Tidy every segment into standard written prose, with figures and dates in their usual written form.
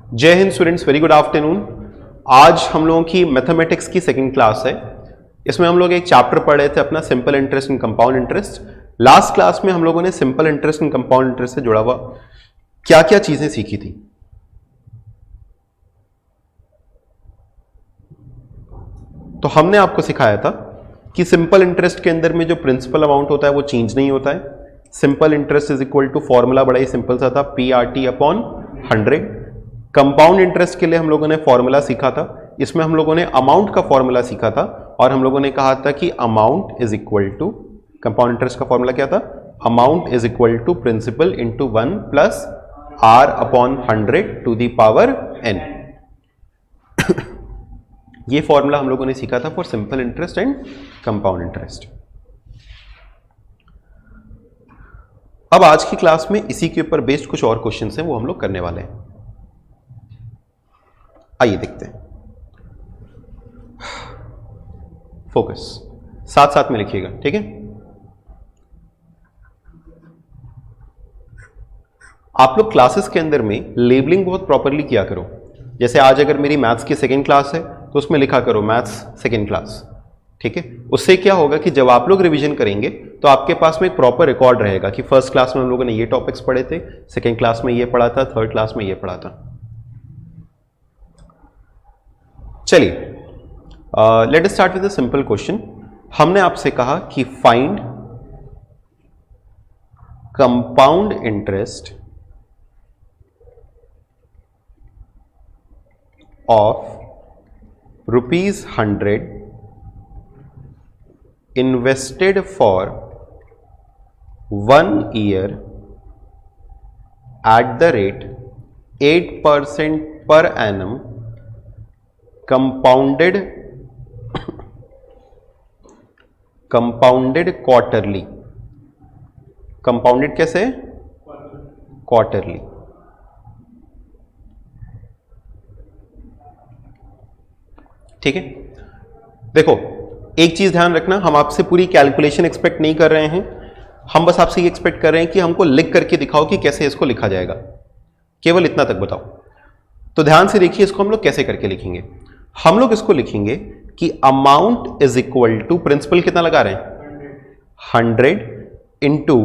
जय Hind students, very good afternoon. आज हम लोगों की मैथमेटिक्स की सेकंड क्लास है। इसमें हम लोग एक चैप्टर पढ़ रहे थे अपना simple interest and compound interest. Last class में हम लोगों ने simple interest and compound interest से जुड़ा हुआ क्या क्या चीजें सीखी थी। तो हमने आपको सिखाया था कि सिंपल इंटरेस्ट के अंदर में जो प्रिंसिपल अमाउंट होता है वो चेंज नहीं होता है। Simple interest is equal to formula बड़ा ही सिंपल सा था, PRT अपॉन 100। कंपाउंड इंटरेस्ट के लिए हम लोगों ने फॉर्मूला सीखा था। इसमें हम लोगों ने अमाउंट का फॉर्मूला सीखा था और हम लोगों ने कहा था कि amount is equal to, compound interest का फॉर्मूला क्या था, amount is equal to principal into 1 plus R upon 100 to the power n। ये फॉर्मूला हम लोगों ने सीखा था for simple interest and compound interest. अब आज की क्लास में इसी के ऊपर बेस्ड कुछ और क्वेश्चंस हैं, वो हम लोग करने वाले हैं। आइए देखते हैं। फोकस साथ साथ में लिखिएगा, ठीक है। आप लोग क्लासेस के अंदर में लेबलिंग बहुत प्रॉपरली किया करो। जैसे आज अगर मेरी मैथ्स की सेकेंड क्लास है तो उसमें लिखा करो मैथ्स सेकेंड क्लास, ठीक है। उससे क्या होगा कि जब आप लोग रिवीजन करेंगे तो आपके पास में एक प्रॉपर रिकॉर्ड रहेगा कि फर्स्ट क्लास में हम लोगों ने ये टॉपिक्स पढ़े थे, सेकेंड क्लास में ये पढ़ा था, थर्ड क्लास में ये पढ़ा था। चलिए let us start with a simple question. हमने आपसे कहा कि find compound interest of ₹100 invested for 1 year at the rate 8% per annum compounded quarterly। Compounded कैसे? क्वार्टरली। ठीक है। देखो एक चीज ध्यान रखना, हम आपसे पूरी कैलकुलेशन एक्सपेक्ट नहीं कर रहे हैं। हम बस आपसे ये एक्सपेक्ट कर रहे हैं कि हमको लिख करके दिखाओ कि कैसे इसको लिखा जाएगा, केवल इतना तक बताओ। तो ध्यान से देखिए इसको हम लोग कैसे करके लिखेंगे। हम लोग इसको लिखेंगे कि amount is equal to, principal कितना लगा रहे हैं 100 इंटू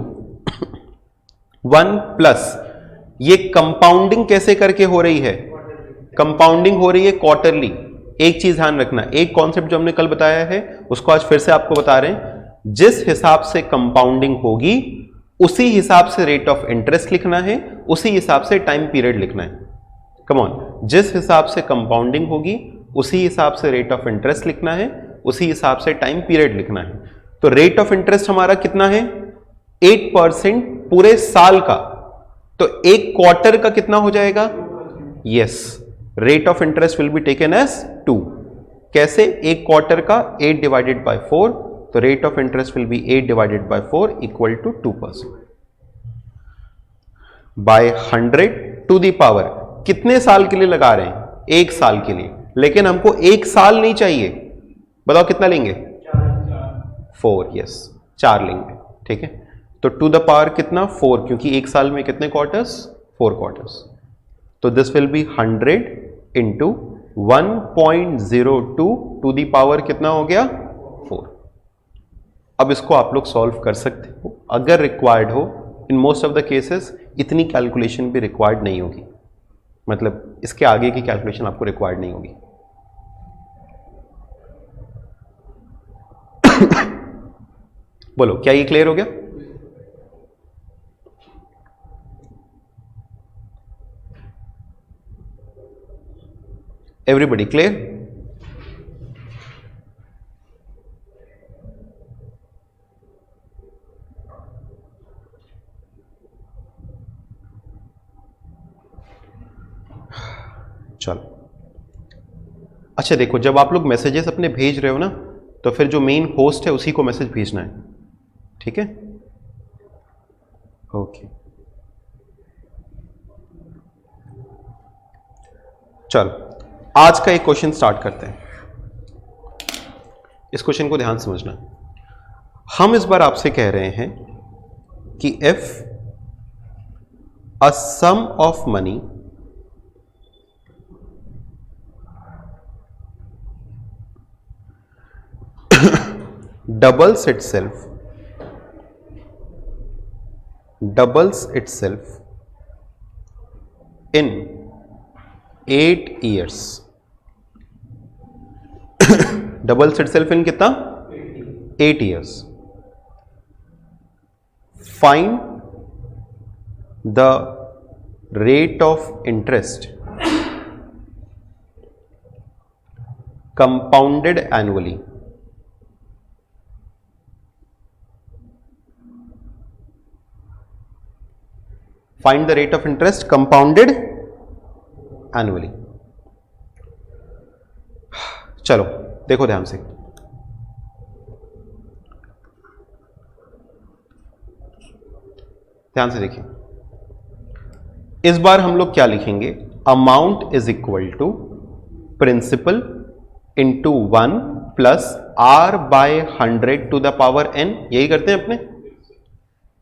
1 प्लस, ये कंपाउंडिंग कैसे करके हो रही है, कंपाउंडिंग हो रही है क्वार्टरली। एक चीज ध्यान रखना, एक कॉन्सेप्ट जो हमने कल बताया है उसको आज फिर से आपको बता रहे हैं। जिस हिसाब से कंपाउंडिंग होगी उसी हिसाब से रेट ऑफ इंटरेस्ट लिखना है, उसी हिसाब से टाइम पीरियड लिखना है। कम ऑन, जिस हिसाब से कंपाउंडिंग होगी उसी हिसाब से रेट ऑफ इंटरेस्ट लिखना है, उसी हिसाब से टाइम पीरियड लिखना है। तो रेट ऑफ इंटरेस्ट हमारा कितना है 8% पूरे साल का, तो एक क्वार्टर का कितना हो जाएगा, yes, rate of interest will be taken as 2। कैसे? एक क्वार्टर का 8 डिवाइडेड बाय 4, तो rate of interest will be 8 divided by 4 equal to 2% by 100 to the power. कितने साल के लिए लगा रहे हैं? एक साल के लिए। लेकिन हमको एक साल नहीं चाहिए, बताओ कितना लेंगे? 4, यस, 4 लेंगे, ठीक है। तो टू द पावर कितना 4, क्योंकि एक साल में कितने क्वार्टर्स? 4 क्वार्टर्स। तो this will be 100 into 1.02 to the power कितना हो गया 4। अब इसको आप लोग सॉल्व कर सकते हो अगर रिक्वायर्ड हो। In most of the cases इतनी कैलकुलेशन भी रिक्वायर्ड नहीं होगी, मतलब इसके आगे की कैलकुलेशन आपको रिक्वायर्ड नहीं होगी। बोलो क्या ये क्लियर हो गया? Everybody clear? चलो अच्छा देखो, जब आप लोग मैसेजेस अपने भेज रहे हो ना, तो फिर जो मेन होस्ट है उसी को मैसेज भेजना है, ठीक है। ओके चलो आज का एक क्वेश्चन स्टार्ट करते हैं। इस क्वेश्चन को ध्यान समझना। हम इस बार आपसे कह रहे हैं कि if a sum of money doubles itself in 8 years. Doubles itself in कितना? 8 years. Find the rate of interest compounded annually. Find the rate of interest compounded annually. चलो देखो ध्यान से, देखिए। इस बार हम लोग क्या लिखेंगे? Amount is equal to principal into 1 plus are by 100 to the power n। यही करते हैं अपने।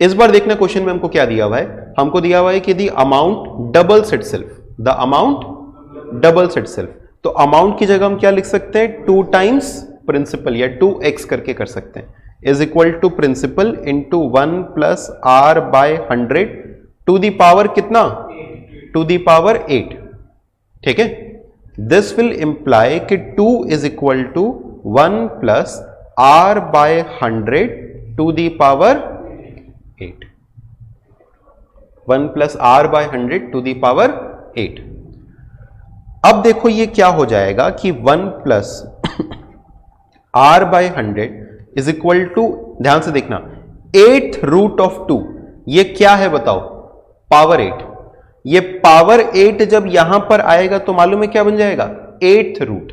इस बार देखना क्वेश्चन में हमको क्या दिया हुआ है। हमको दिया हुआ है कि the amount doubles itself, the amount doubles itself. तो अमाउंट की जगह हम क्या लिख सकते हैं? 2 टाइम्स प्रिंसिपल या 2x करके कर सकते हैं। Is equal to principal into 1 plus are by 100 to the power कितना? To the power 8। ठीक है। दिस विल इंप्लाई कि 2 is equal to 1 plus are by 100 to the power 8। 1 plus are by 100 to the power 8। अब देखो ये क्या हो जाएगा कि 1 plus are by 100 is equal to, ध्यान से देखना, 8th रूट ऑफ 2। ये क्या है बताओ? पावर 8। ये पावर 8 जब यहां पर आएगा तो मालूम है क्या बन जाएगा? 8th root.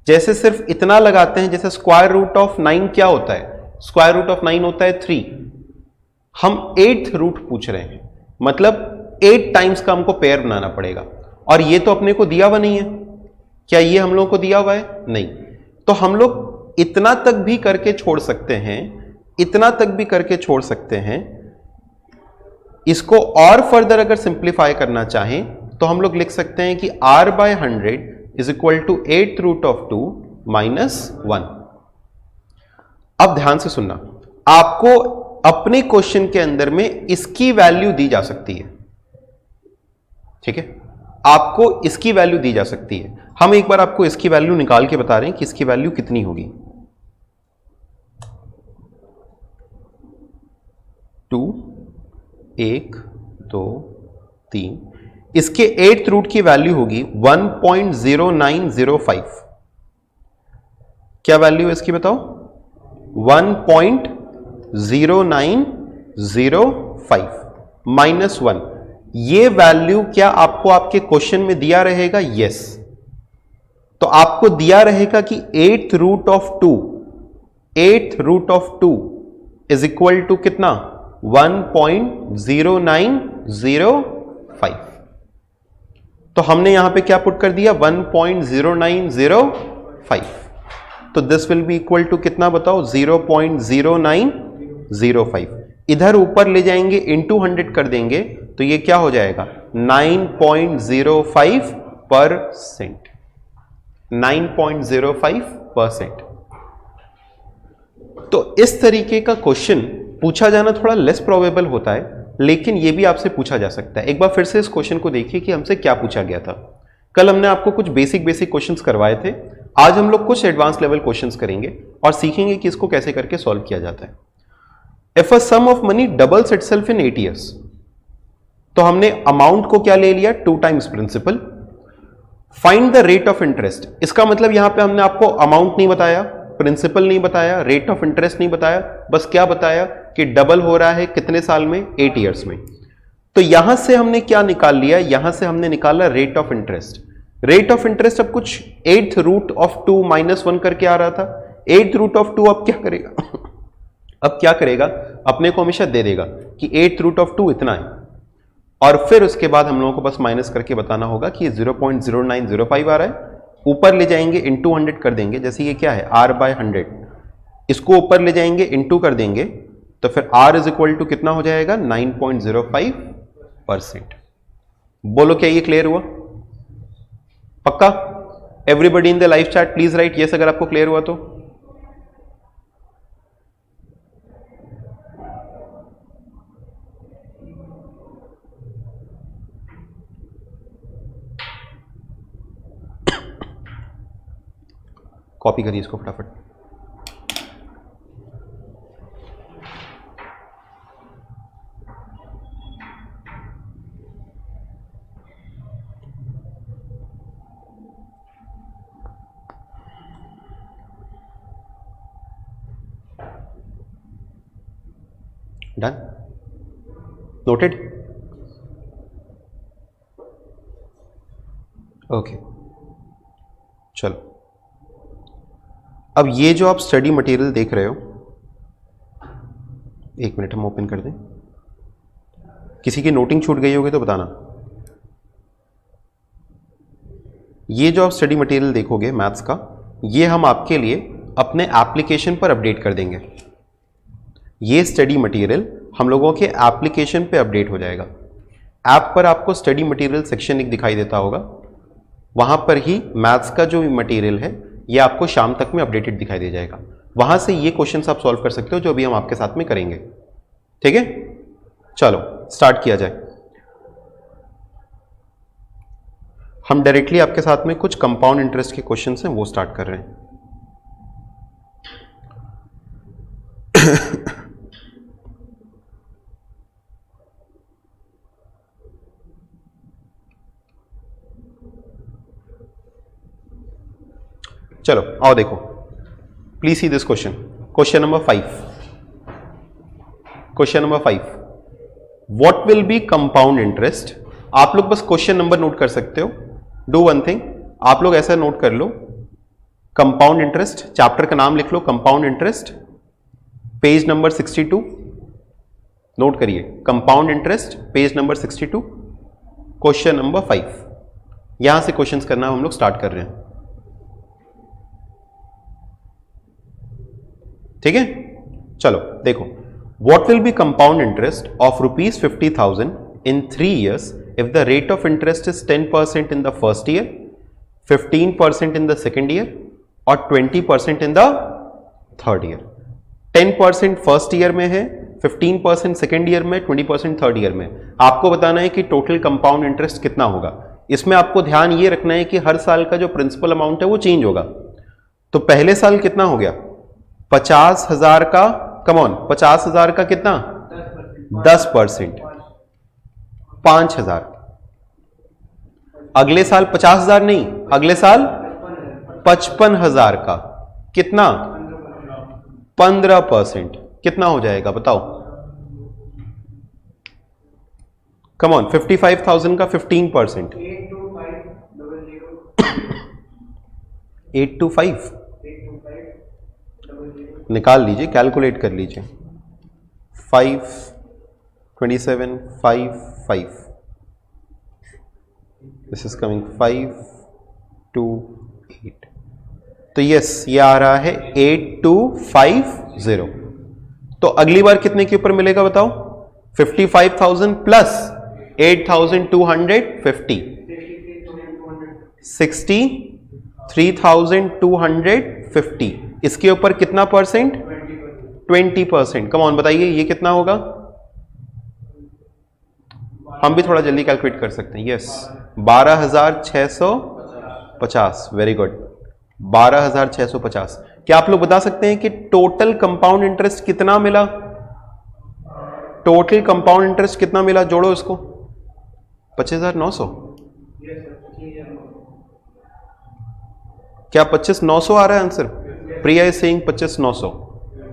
जैसे सिर्फ इतना लगाते हैं, जैसे स्क्वायर रूट ऑफ 9 क्या होता है? स्क्वायर रूट ऑफ 9 होता है 3। हम 8th रूट पूछ रहे हैं, मतलब 8 टाइम्स का हमको पेयर बनाना पड़ेगा। और ये तो अपने को दिया हुआ नहीं है। क्या ये हम लोगों को दिया हुआ है? नहीं। तो हम लोग इतना तक भी करके छोड़ सकते हैं, इतना तक भी करके छोड़ सकते हैं। इसको और फर्दर अगर सिंप्लीफाई करना चाहें तो हम लोग लिख सकते हैं कि r by 100 is equal to 8th root of 2 minus 1। अब ध्यान से सुनना, आपको अपने क्वेश्चन के अंदर में इसकी वैल्यू दी जा सकती है। ठीक है, आपको इसकी वैल्यू दी जा सकती है। हम एक बार आपको इसकी वैल्यू निकाल के बता रहे हैं कि इसकी वैल्यू कितनी होगी। 2, 1, 2, 3। इसके 8th रूट की वैल्यू होगी 1.0905। क्या वैल्यू है इसकी बताओ? 1.0905 माइनस 1। ये वैल्यू क्या आपको आपके क्वेश्चन में दिया रहेगा? यस। तो आपको दिया रहेगा कि 8th root of 2 is equal to कितना? 1.0905। तो हमने यहां पे क्या पुट कर दिया? 1.0905। तो this will be equal to कितना बताओ? 0.0905। इधर ऊपर ले जाएंगे, इंटू 100 कर देंगे तो ये क्या हो जाएगा? 9.05%। 9.05%। तो इस तरीके का क्वेश्चन पूछा जाना थोड़ा लेस प्रोबेबल होता है, लेकिन यह भी आपसे पूछा जा सकता है। एक बार फिर से इस क्वेश्चन को देखिए कि हमसे क्या पूछा गया था। कल हमने आपको कुछ बेसिक क्वेश्चंस करवाए थे। आज हम लोग कुछ एडवांस लेवल क्वेश्चंस करेंगे और सीखेंगे कि इसको कैसे करके सॉल्व किया जाता है। If a sum of money doubles itself in 8 years, तो हमने अमाउंट को क्या ले लिया? 2 times principal. Find the rate of interest. इसका मतलब यहां पे हमने आपको अमाउंट नहीं बताया, प्रिंसिपल नहीं बताया, रेट ऑफ इंटरेस्ट नहीं बताया, बस क्या बताया कि डबल हो रहा है कितने साल में? 8 years में। तो यहां से हमने क्या निकाल लिया? यहां से हमने निकाला rate of interest. Rate of interest अब कुछ 8th रूट ऑफ 2 माइनस 1 करके आ रहा था। 8th रूट ऑफ 2 अब क्या करेगा? अब क्या करेगा? अपने को हमेशा दे देगा कि 8th रूट ऑफ 2 इतना है, और फिर उसके बाद हम लोगों को बस माइनस करके बताना होगा कि 0.0905 आ रहा है। ऊपर ले जाएंगे, इंटू 100 कर देंगे। जैसे ये क्या है? r by 100। इसको ऊपर ले जाएंगे, इंटू कर देंगे, तो फिर r इज इक्वल टू कितना हो जाएगा? 9.05%। बोलो क्या ये क्लियर हुआ? पक्का? Everybody in the live chat please right yes अगर आपको क्लियर हुआ तो। कॉपी करिए इसको फटाफट। Done, noted, okay. चलो, अब ये जो आप स्टडी मटेरियल देख रहे हो, एक मिनट हम ओपन कर दें। किसी की नोटिंग छूट गई होगी तो बताना। ये जो आप स्टडी मटेरियल देखोगे मैथ्स का, ये हम आपके लिए अपने एप्लीकेशन पर अपडेट कर देंगे। ये स्टडी मटेरियल हम लोगों के एप्लीकेशन पे अपडेट हो जाएगा। ऐप पर आपको स्टडी मटेरियल सेक्शन एक दिखाई देता होगा, वहां पर ही मैथ्स का जो मटेरियल है ये आपको शाम तक में अपडेटेड दिखाई दे जाएगा। वहां से ये क्वेश्चंस आप सॉल्व कर सकते हो जो अभी हम आपके साथ में करेंगे। ठीक है, चलो स्टार्ट किया जाए। हम डायरेक्टली आपके साथ में कुछ कंपाउंड इंटरेस्ट के क्वेश्चंस हैं वो स्टार्ट कर रहे हैं। चलो आओ देखो, please see this question. Question number 5। Question number 5, what will be compound interest. आप लोग बस क्वेश्चन नंबर नोट कर सकते हो। डू वन थिंग, आप लोग ऐसा नोट कर लो, कंपाउंड इंटरेस्ट, चैप्टर का नाम लिख लो compound interest, page number 62 note करिए, compound interest page number 62, question number 5। यहां से क्वेश्चंस करना हम लोग स्टार्ट कर रहे हैं। ठीक है, चलो देखो, what will be compound interest of ₹50,000 in 3 years if the rate of interest is 10% in the first year, 15% in the second year और 20% in the third year। 10% first year में है, 15% सेकेंड ईयर में, 20% थर्ड ईयर में। आपको बताना है कि total compound interest कितना होगा। इसमें आपको ध्यान ये रखना है कि हर साल का जो प्रिंसिपल अमाउंट है वो चेंज होगा। तो पहले साल कितना हो गया, 50,000 का, कम ऑन, 50,000 का कितना, 10%, 5,000। अगले साल 50,000 नहीं, अगले साल 55,000 का कितना, 15%, कितना हो जाएगा बताओ, कम ऑन, 55,000 का 15%, 825 निकाल लीजिए, कैलकुलेट कर लीजिए, 5, 27, 5, 5, दिस इज कमिंग 5, 2, 8। तो यस, ये आ रहा है 8250। तो अगली बार कितने के ऊपर मिलेगा बताओ, 55,000 प्लस 8,250, 63,250। इसके ऊपर कितना परसेंट, 20%। कम ऑन बताइए ये कितना होगा। हम भी थोड़ा जल्दी कैलकुलेट कर सकते हैं। यस, 12,650। Very good, 12,650। क्या आप लोग बता सकते हैं कि टोटल कंपाउंड इंटरेस्ट कितना मिला, टोटल कंपाउंड इंटरेस्ट कितना मिला, जोड़ो इसको, 25,900। क्या 25,900 आ रहा है answer? Priya is saying 25,900।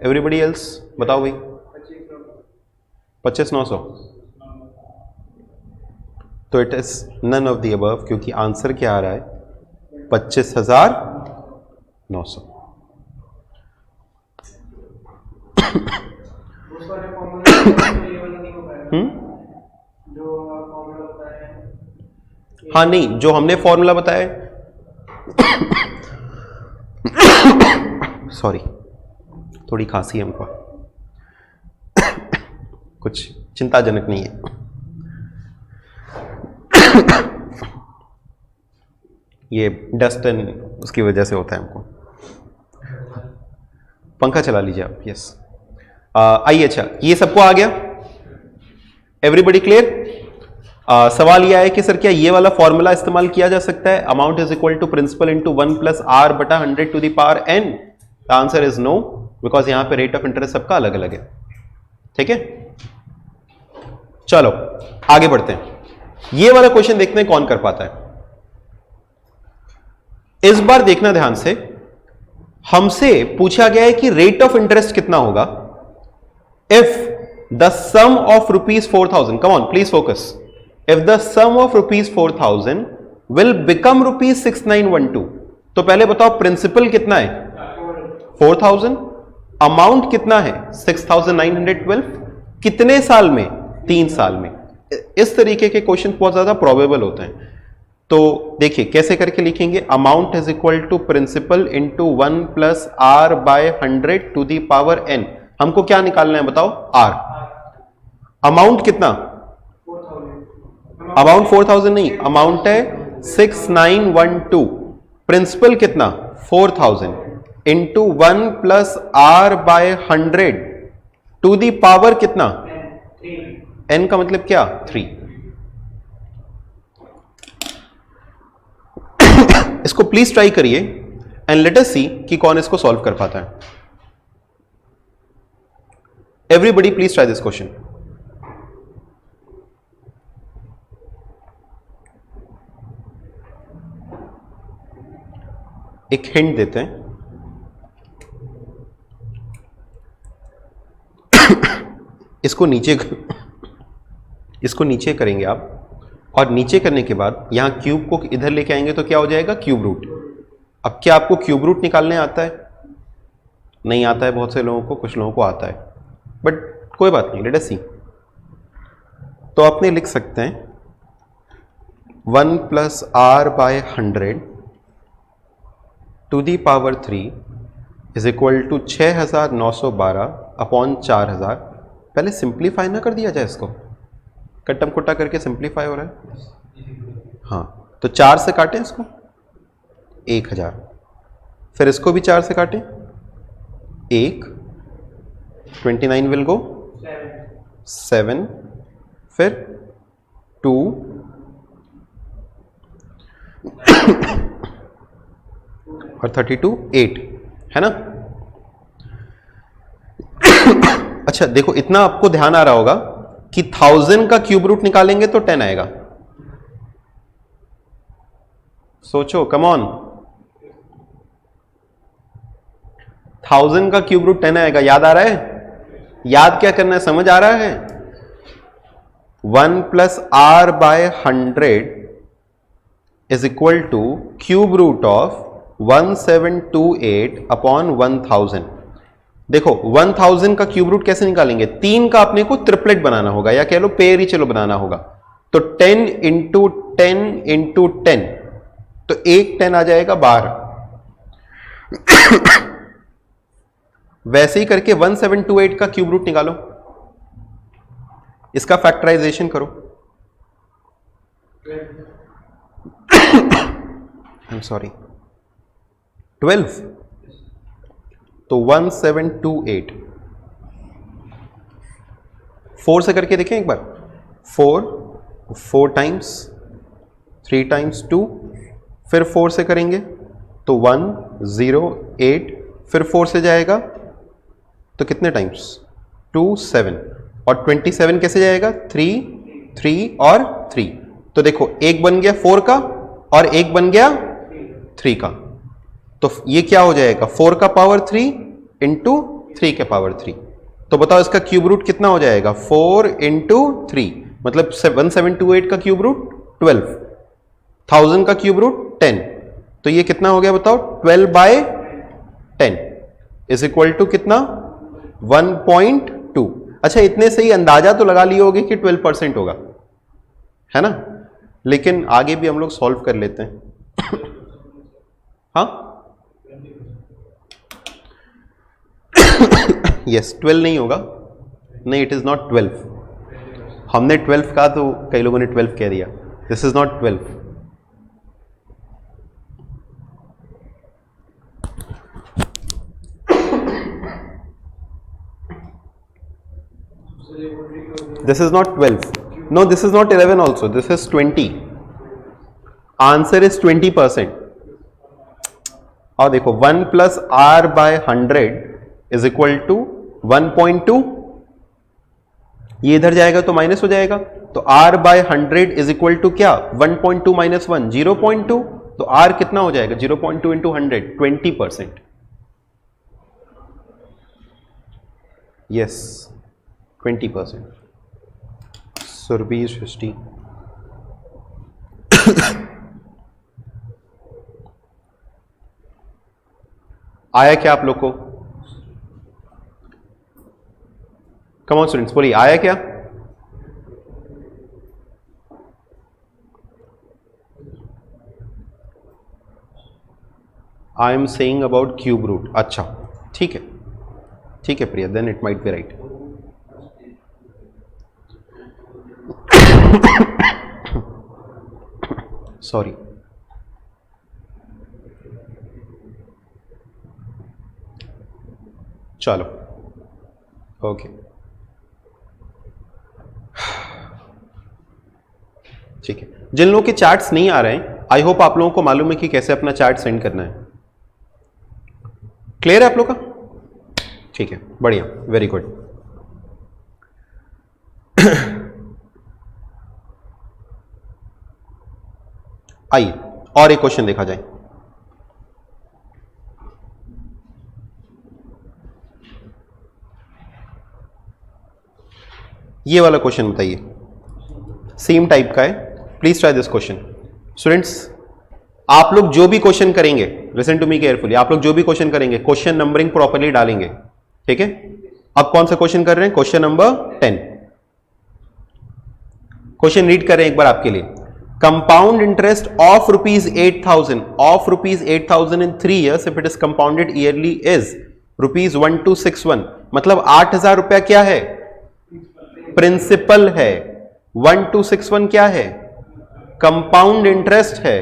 Everybody else बताओ भाई, 25,900। तो it is none of the above, क्योंकि आंसर क्या आ रहा है, 25,900। हाँ नहीं, जो हमने फॉर्मूला बताया, सॉरी थोड़ी खांसी है हमको, कुछ चिंताजनक नहीं है। ये डस्ट एंड उसकी वजह से होता है हमको। पंखा चला लीजिए आप। यस, आइए, अच्छा ये सबको आ गया, एवरीबडी क्लियर। सवाल यह है कि सर क्या ये वाला फॉर्मूला इस्तेमाल किया जा सकता है, amount is equal to principal into 1 plus R बटा 100 to the power n? The answer is no, because यहां पे रेट ऑफ इंटरेस्ट सबका अलग अलग है। ठीक है, चलो आगे बढ़ते हैं। ये वाला क्वेश्चन देखते हैं कौन कर पाता है। इस बार देखना ध्यान से, हमसे पूछा गया है कि रेट ऑफ इंटरेस्ट कितना होगा if the sum of ₹4,000, come on please focus, if the sum of ₹4,000 will become ₹6,912। तो पहले बताओ प्रिंसिपल कितना है 4,000, अमाउंट कितना है 6,912, कितने साल में 3 साल में। इस तरीके के क्वेश्चन बहुत ज्यादा प्रोबेबल होते हैं। तो देखिए कैसे करके लिखेंगे, amount is equal to principal into 1 plus are by 100 to the power n। हमको क्या निकालना है बताओ, r। अमाउंट कितना, अमाउंट 4,000 नहीं, अमाउंट है 6,912। प्रिंसिपल कितना 4,000 into 1 plus are by 100 to the power कितना, n का मतलब क्या 3। इसको प्लीज ट्राई करिए एंड लेट अस सी कि कौन इसको सॉल्व कर पाता है। Everybody please try this question. एक हिंट देते हैं, इसको नीचे करेंगे आप, और नीचे करने के बाद यहां क्यूब को इधर लेके आएंगे तो क्या हो जाएगा क्यूब रूट। अब क्या आपको क्यूब रूट निकालने आता है? नहीं आता है बहुत से लोगों को, कुछ लोगों को आता है, बट कोई बात नहीं, लेट अस सी। तो आपने लिख सकते हैं 1 plus are by 100 to the power 3 is equal to 6,912 upon 4,000। पहले सिंप्लीफाई ना कर दिया जाए इसको, कट्टम कुट्टा करके सिंप्लीफाई हो रहा है। हाँ तो 4 से काटें इसको 1,000, फिर इसको भी 4 से काटें 1, 29 विल गो 7, फिर 2 और 32 8, है ना। अच्छा देखो, इतना आपको ध्यान आ रहा होगा कि 1000 का क्यूब रूट निकालेंगे तो 10 आएगा। सोचो, कम ऑन, 1000 का क्यूब रूट 10 आएगा। याद आ रहा है? याद क्या करना है, समझ आ रहा है? 1 plus are by 100 is equal to cube root of 1728 upon 1000। देखो 1000 का क्यूब रूट कैसे निकालेंगे, 3 का अपने को ट्रिपलेट बनाना होगा, या कह लो पेयर ही चलो बनाना होगा। तो 10 इंटू 10 इंटू 10, तो एक 10 आ जाएगा 12। वैसे ही करके 1728 का क्यूब रूट निकालो, इसका फैक्टराइजेशन करो। आई एम सॉरी 12, तो 1728 4 से करके देखें एक बार। 4 टाइम्स, 3 टाइम्स 2, फिर 4 से करेंगे तो 108, फिर 4 से जाएगा तो कितने टाइम्स 2 7, और 27 कैसे जाएगा 3 3 और 3। तो देखो एक बन गया 4 का और एक बन गया 3 का। तो ये क्या हो जाएगा 4 का पावर 3 इंटू 3 के पावर 3। तो बताओ इसका क्यूब रूट कितना हो जाएगा 4 इंटू 3, मतलब 1728 का क्यूब रूट 12, 1000 का क्यूब रूट 10। तो ये कितना हो गया बताओ 12/10 इज इक्वल टू कितना 1.2। अच्छा इतने से ही अंदाजा तो लगा लिए होगे कि 12% होगा, है ना। लेकिन आगे भी हम लोग सॉल्व कर लेते हैं। हाँ यस 12 नहीं होगा, नहीं इट इज नॉट 12। हमने 12 कहा तो कई लोगों ने 12 कह दिया, this is not 12। This is not 12। No, this is not 11 also. This is 20. Answer is 20%. और देखो 1 plus are by 100 is equal to 1.2. ये इधर जाएगा तो माइनस हो जाएगा, तो R by 100 is equal to क्या 1.2 माइनस 1 0.2. तो आर कितना हो जाएगा 0.2 इंटू 100 20%. यस 20%. सुरभि सृष्टि आया क्या आप लोग को? कम ऑन स्टूडेंट्स बोलिए, आया क्या? I am saying about cube root. अच्छा ठीक है, ठीक है Priya, then it might be right. Sorry. चलो ओके ठीक है. जिन लोगों के चार्ट्स नहीं आ रहे हैं, आई होप आप लोगों को मालूम है कि कैसे अपना चार्ट सेंड करना है. क्लियर है आप लोग का? ठीक है, बढ़िया, वेरी गुड. आइए और एक क्वेश्चन देखा जाए. ये वाला क्वेश्चन बताइए, सेम टाइप का है. Please try this question. Students आप लोग जो भी क्वेश्चन करेंगे, लिसन टू मी केयरफुली, आप लोग जो भी क्वेश्चन करेंगे क्वेश्चन नंबरिंग प्रॉपर्ली डालेंगे. ठीक है, अब कौन सा क्वेश्चन कर रहे हैं? Question number 10. क्वेश्चन रीड कर रहे हैं एक बार आपके लिए. Compound interest of ₹8,000 in 3 years if it is compounded yearly is ₹1261. मतलब 8,000 रुपया क्या है? प्रिंसिपल है. 1261 क्या है? कंपाउंड इंटरेस्ट है.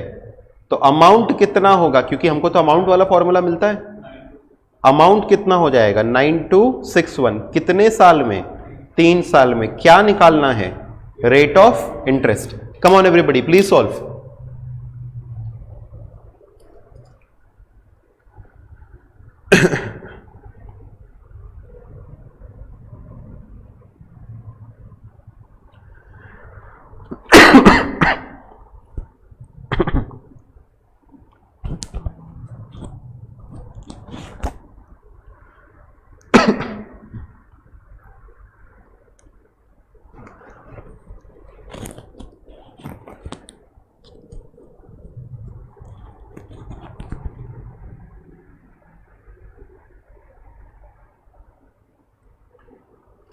तो अमाउंट कितना होगा? क्योंकि हमको तो अमाउंट वाला फॉर्मूला मिलता है. अमाउंट कितना हो जाएगा? 9261. कितने साल में? 3 साल में. क्या निकालना है? Rate of interest. Come on everybody please solve.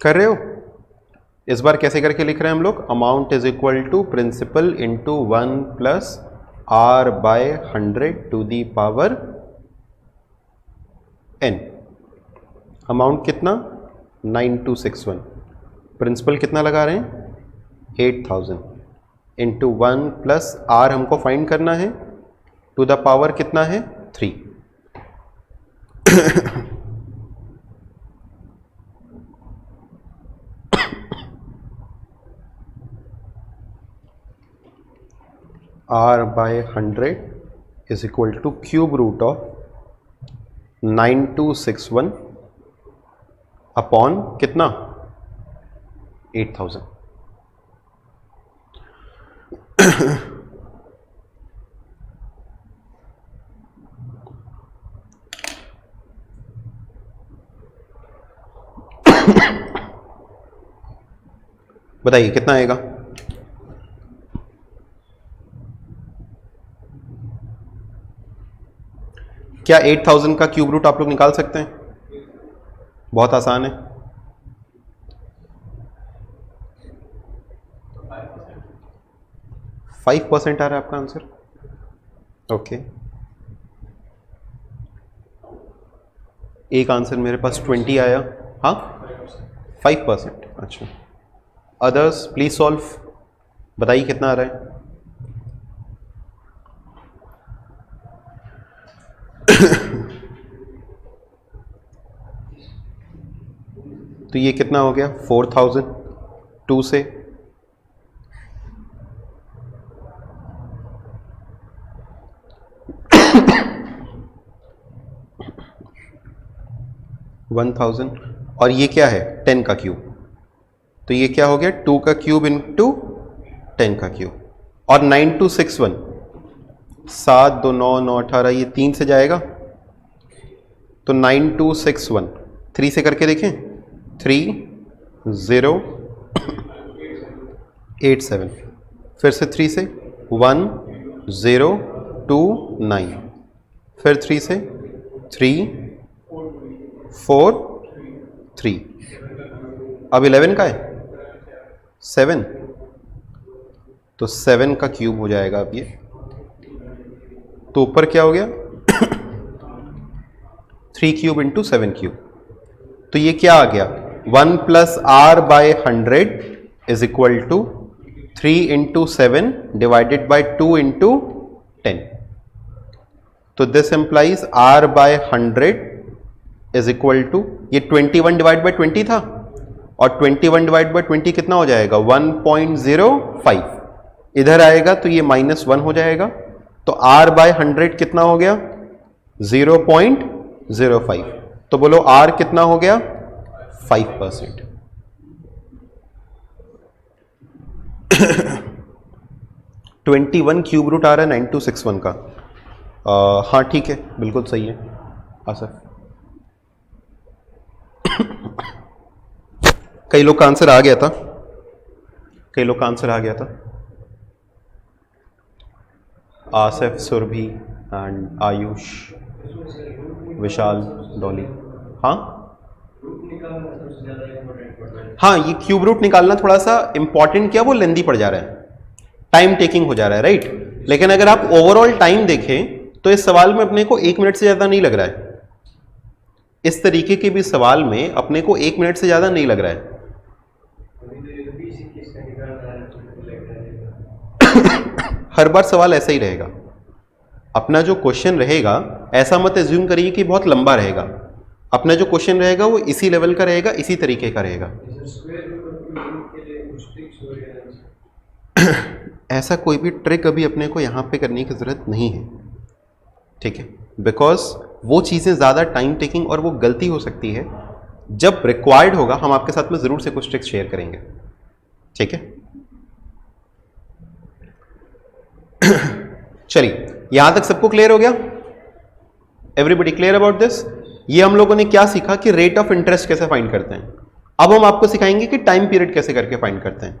कर रहे हो? इस बार कैसे करके लिख रहे हैं हम लोग? Amount is equal to principal into 1 plus are by 100 to the power n. Amount कितना? 9261. प्रिंसिपल कितना लगा रहे हैं? 8000 इंटू 1 प्लस आर हमको फाइंड करना है टू द पावर कितना है? 3. R by 100 is equal to cube root of 9261 upon कितना? 8000. बताइए कितना आएगा? क्या 8000 का क्यूब रूट आप लोग निकाल सकते हैं? बहुत आसान है. 5% आ रहा है आपका आंसर. ओके, एक आंसर मेरे पास 20 आया. हाँ 5%. अच्छा, अदर्स प्लीज सॉल्व. बताइए कितना आ रहा है? तो ये कितना हो गया? 4000 2 से 1000 और ये क्या है 10 का क्यूब, तो ये क्या हो गया 2 का क्यूब इंटू 10 का क्यूब। और 9261 7 2 9 9 18 ये 3 से जाएगा तो 9261 3 से करके देखें 3087 फिर से 3 से 1029 फिर 3 से 343 अब 11 का है 7 तो 7 का क्यूब हो जाएगा अब ये, तो ऊपर क्या हो गया 3 क्यूब इंटू 7 क्यूब, तो ये क्या आ गया 1 plus are by 100 is equal to 3 into 7 divided by 2 into 10। तो this implies R by 100 is equal to ये 21 डिवाइड बाय 20 था और 21 डिवाइड बाय 20 कितना हो जाएगा 1.05, इधर आएगा तो ये -1 हो जाएगा, तो r बाय 100 कितना हो गया 0.05, तो बोलो r कितना हो गया 5%। 21 क्यूब रूट आ रहा है 9261 का, हाँ ठीक है बिल्कुल सही है आसफ। कई लोग का आंसर आ गया था, कई लोग का आंसर आ गया था, आसिफ, सुरभि एंड आयुष, विशाल, डॉली। हाँ ये क्यूब रूट निकालना थोड़ा सा इंपॉर्टेंट क्या वो लेंदी पड़ जा रहा है, टाइम टेकिंग हो जा रहा है राइट। लेकिन अगर आप ओवरऑल टाइम देखें तो इस सवाल में अपने को 1 मिनट से ज्यादा नहीं लग रहा है, इस तरीके के भी सवाल में अपने को 1 मिनट से ज्यादा नहीं लग रहा है। हर बार सवाल ऐसा ही रहेगा, अपना जो क्वेश्चन रहेगा ऐसा मत एज्यूम करिए कि बहुत लंबा रहेगा, अपना जो क्वेश्चन रहेगा वो इसी लेवल का रहेगा, इसी तरीके का रहेगा। ऐसा कोई भी ट्रिक अभी अपने को यहाँ पे करने की जरूरत नहीं है, ठीक है, बिकॉज वो चीज़ें ज़्यादा टाइम टेकिंग और वो गलती हो सकती है। जब रिक्वायर्ड होगा हम आपके साथ में ज़रूर से कुछ ट्रिक्स शेयर करेंगे, ठीक है। चलिए यहां तक सबको क्लियर हो गया, एवरीबडी क्लियर अबाउट दिस। ये हम लोगों ने क्या सीखा कि रेट ऑफ इंटरेस्ट कैसे फाइंड करते हैं, अब हम आपको सिखाएंगे कि टाइम पीरियड कैसे करके फाइंड करते हैं।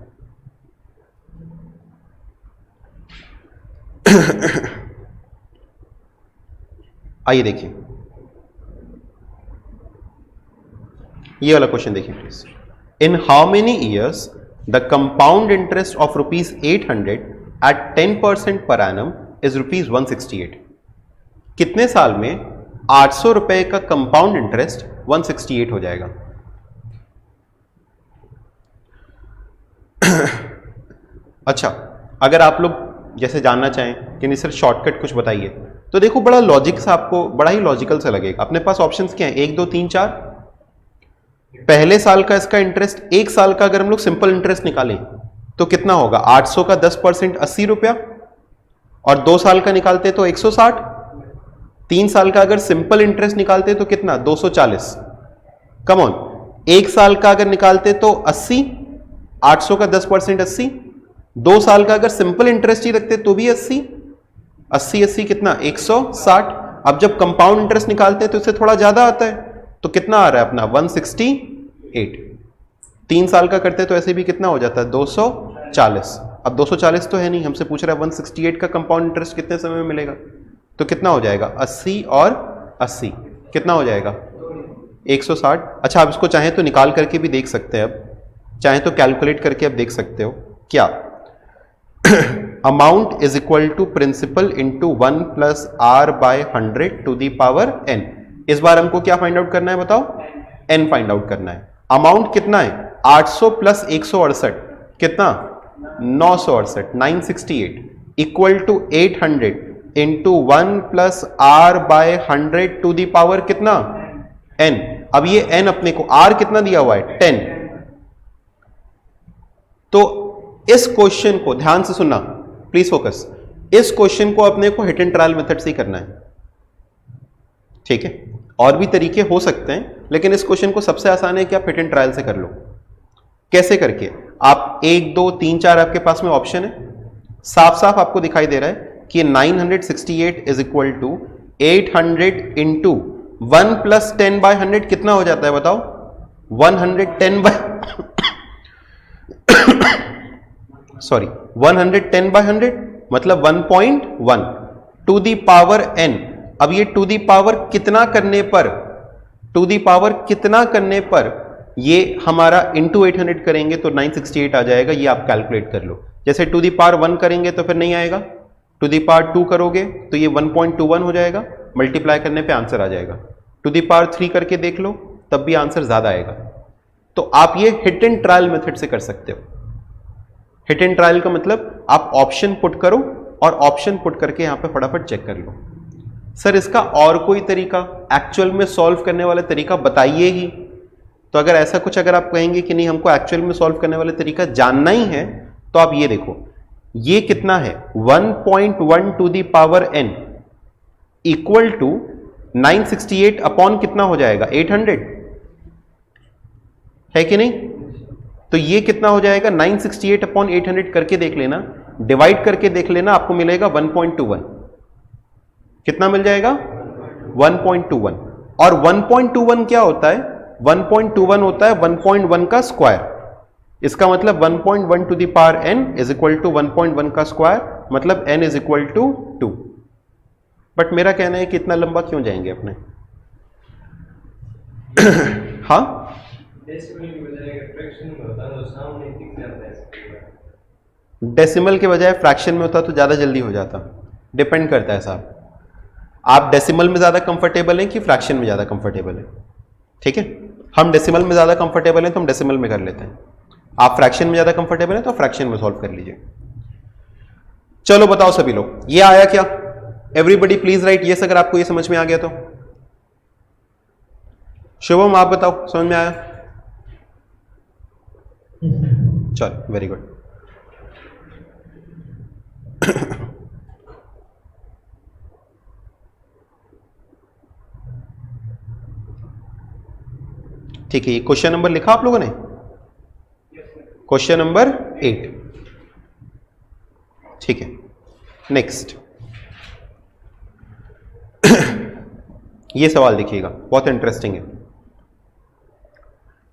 आइए देखिए ये वाला क्वेश्चन देखिए please. In how many years the compound interest of ₹800 at 10% per annum is ₹168। कितने साल में 800 रुपए का कंपाउंड इंटरेस्ट 168 हो जाएगा। अच्छा अगर आप लोग जैसे जानना चाहें कि नहीं सर शॉर्टकट कुछ बताइए, तो देखो बड़ा लॉजिक सा, आपको बड़ा ही लॉजिकल सा लगेगा। अपने पास ऑप्शंस क्या हैं 1 2 3 4। पहले साल का इसका इंटरेस्ट, 1 साल का अगर हम लोग सिंपल इंटरेस्ट निकालें तो कितना होगा 800 का 10% 80 रुपया, और 2 साल का निकालते तो 160। 3 साल का अगर सिंपल इंटरेस्ट निकालते तो कितना 240। कम ऑन, 1 साल का अगर निकालते तो 80, 800 का 10% 80। 2 साल का अगर सिंपल इंटरेस्ट ही रखते तो भी 80, 80 80 कितना 160। अब जब कंपाउंड इंटरेस्ट निकालते हैं तो इससे थोड़ा ज्यादा आता है, तो कितना आ रहा है अपना 168। 3 साल का करते तो ऐसे भी कितना हो जाता है 240। अब 240 तो है नहीं, हमसे पूछ रहा है 168 का कंपाउंड इंटरेस्ट कितने समय में मिलेगा, तो कितना हो जाएगा 80 और 80 कितना हो जाएगा 160। अच्छा आप इसको चाहें तो निकाल करके भी देख सकते हैं, अब चाहें तो कैलकुलेट करके अब देख सकते हो क्या। Amount is equal to principal into 1 plus are by 100 to the power n। इस बार हमको क्या फाइंड आउट करना है बताओ, n फाइंड आउट करना है। अमाउंट कितना है 800 प्लस 168 कितना 968 968 equal to 800 into 1 plus are by 100 to the power कितना n। अब ये n अपने को r कितना दिया हुआ है 10। तो इस क्वेश्चन को ध्यान से सुनना प्लीज फोकस, इस क्वेश्चन को अपने को हिट एंड ट्रायल मेथड से ही करना है, ठीक है। और भी तरीके हो सकते हैं, लेकिन इस क्वेश्चन को सबसे आसान है कि आप हिट एंड ट्रायल से कर लो। कैसे करके? आप 1 2 3 4 आपके पास में ऑप्शन है, साफ साफ आपको दिखाई दे रहा है कि 968 is equal to 800 into 1 plus 10 by 100 कितना हो जाता है बताओ? 110 बाय सॉरी 110 बाय 100 मतलब 1.1 टू दी पावर n। अब ये टू दी पावर कितना करने पर, टू दी पावर कितना करने पर ये हमारा इंटू 800 करेंगे तो 968 आ जाएगा। ये आप कैलकुलेट कर लो। जैसे टू दी पावर 1 करेंगे तो फिर नहीं आएगा, टू दी पावर 2 करोगे तो ये 1.21 हो जाएगा, मल्टीप्लाई करने पे आंसर आ जाएगा। टू दी पावर 3 करके देख लो तब भी आंसर ज्यादा आएगा। तो आप ये हिट एंड ट्रायल मेथड से कर सकते हो। हिट एंड ट्रायल का मतलब आप ऑप्शन पुट करो और ऑप्शन पुट करके यहां पे फटाफट चेक कर लो। सर इसका और कोई तरीका, एक्चुअल में सॉल्व करने वाला तरीका बताइए ही। तो अगर ऐसा कुछ अगर आप कहेंगे कि नहीं हमको एक्चुअल में सॉल्व करने वाला तरीका जानना ही है, तो आप ये देखो, ये कितना है 1.1 to the power n equal to 968 upon कितना हो जाएगा 800 है कि नहीं? तो ये कितना हो जाएगा 968 अपॉन 800 करके देख लेना, डिवाइड करके देख लेना, आपको मिलेगा 1.21। कितना मिल जाएगा? 1.21। और 1.21 क्या होता है? 1.21 होता है 1.1 का स्क्वायर। इसका मतलब 1.1 to the power n is equal to 1.1 का स्क्वायर, मतलब n is equal to 2। But मेरा कहना है कि इतना लंबा क्यों जाएंगे अपने? हाँ, डेसिमल के बजाय फ्रैक्शन में होता तो ज्यादा जल्दी हो जाता। डिपेंड करता है साहब, आप डेसिमल में ज्यादा कंफर्टेबल हैं कि फ्रैक्शन में ज्यादा कंफर्टेबल हैं। ठीक है, हम डेसिमल में ज्यादा कंफर्टेबल हैं तो हम डेसिमल में कर लेते हैं। आप फ्रैक्शन में ज्यादा कंफर्टेबल हैं तो फ्रैक्शन में सॉल्व कर लीजिए। चलो बताओ सभी लोग, ये आया क्या? एवरीबॉडी प्लीज राइट यस अगर आपको ये समझ में आ गया तो। शुभम आप बताओ, समझ में आया? चलो वेरी गुड। ठीक है, ये क्वेश्चन नंबर लिखा आप लोगों ने? Question number 8। ठीक है, नेक्स्ट ये सवाल देखिएगा, बहुत इंटरेस्टिंग है।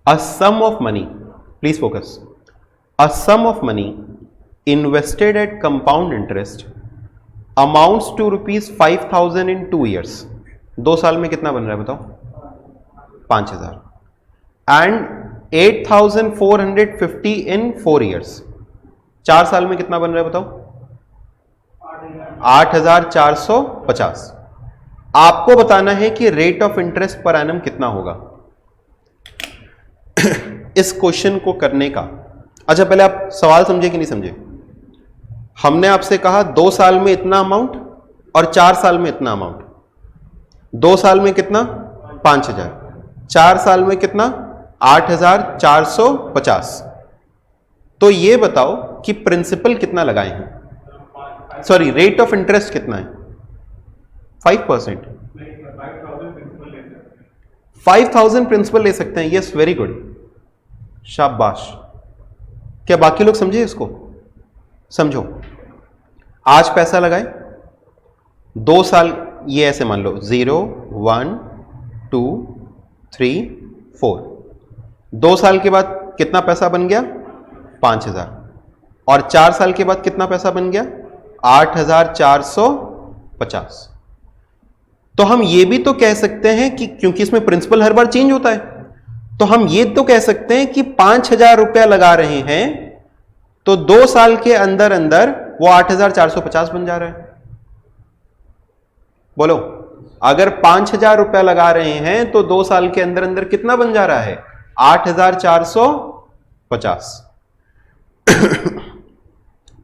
A sum of money, please focus, a sum of money invested at compound interest amounts to ₹5,000 in 2 years। 2 साल में कितना बन रहा है बताओ? 5,000। And 8,450 in 4 years। 4 साल में कितना बन रहा है बताओ? 8,450। आपको बताना है कि rate of interest per annum कितना होगा। इस क्वेश्चन को करने का, अच्छा पहले आप सवाल समझे कि नहीं समझे? हमने आपसे कहा 2 साल में इतना अमाउंट और 4 साल में इतना अमाउंट। 2 साल में कितना? 5,000। 4 साल में कितना? 8,450। तो ये बताओ कि प्रिंसिपल कितना लगाए हैं, सॉरी रेट ऑफ इंटरेस्ट कितना है? 5%। 5,000 प्रिंसिपल ले सकते हैं। यस वेरी गुड, शाबाश। क्या बाकी लोग समझे इसको? समझो, आज पैसा लगाए 2 साल, ये ऐसे मान लो 0 1 2 3 4। 2 साल के बाद कितना पैसा बन गया? 5,000। और 4 साल के बाद कितना पैसा बन गया? 8,450। तो हम ये भी तो कह सकते हैं कि क्योंकि इसमें प्रिंसिपल हर बार चेंज होता है, तो हम ये तो कह सकते हैं कि 5,000 रुपया लगा रहे हैं तो 2 साल के अंदर अंदर वो 8,450 बन जा रहा है। बोलो, अगर 5,000 रुपया लगा रहे हैं तो 2 साल के अंदर अंदर कितना बन जा रहा है? 8,450।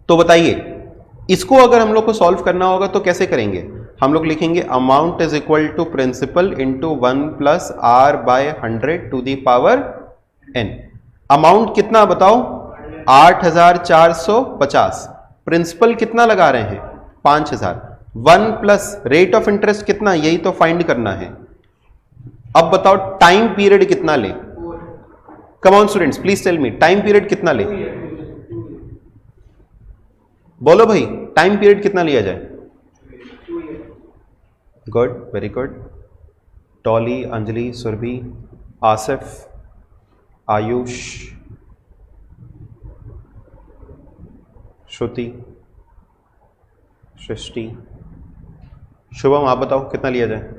तो बताइए, इसको अगर हम लोग को सॉल्व करना होगा तो कैसे करेंगे? हम लोग लिखेंगे amount is equal to principal into 1 plus are by 100 to the power n। Amount कितना बताओ? 8,450। प्रिंसिपल कितना लगा रहे हैं? 5,000। 1 प्लस रेट ऑफ इंटरेस्ट कितना, यही तो फाइंड करना है। अब बताओ टाइम पीरियड कितना ले? Come on students, please tell me, time period कितना ले? बोलो भाई, टाइम पीरियड कितना लिया जाए? Good, very good. Tolly, Anjali, Surabhi, Asif, Ayush, Shruti, Srishti, Shubham, आप बताओ कितना लिया जाए?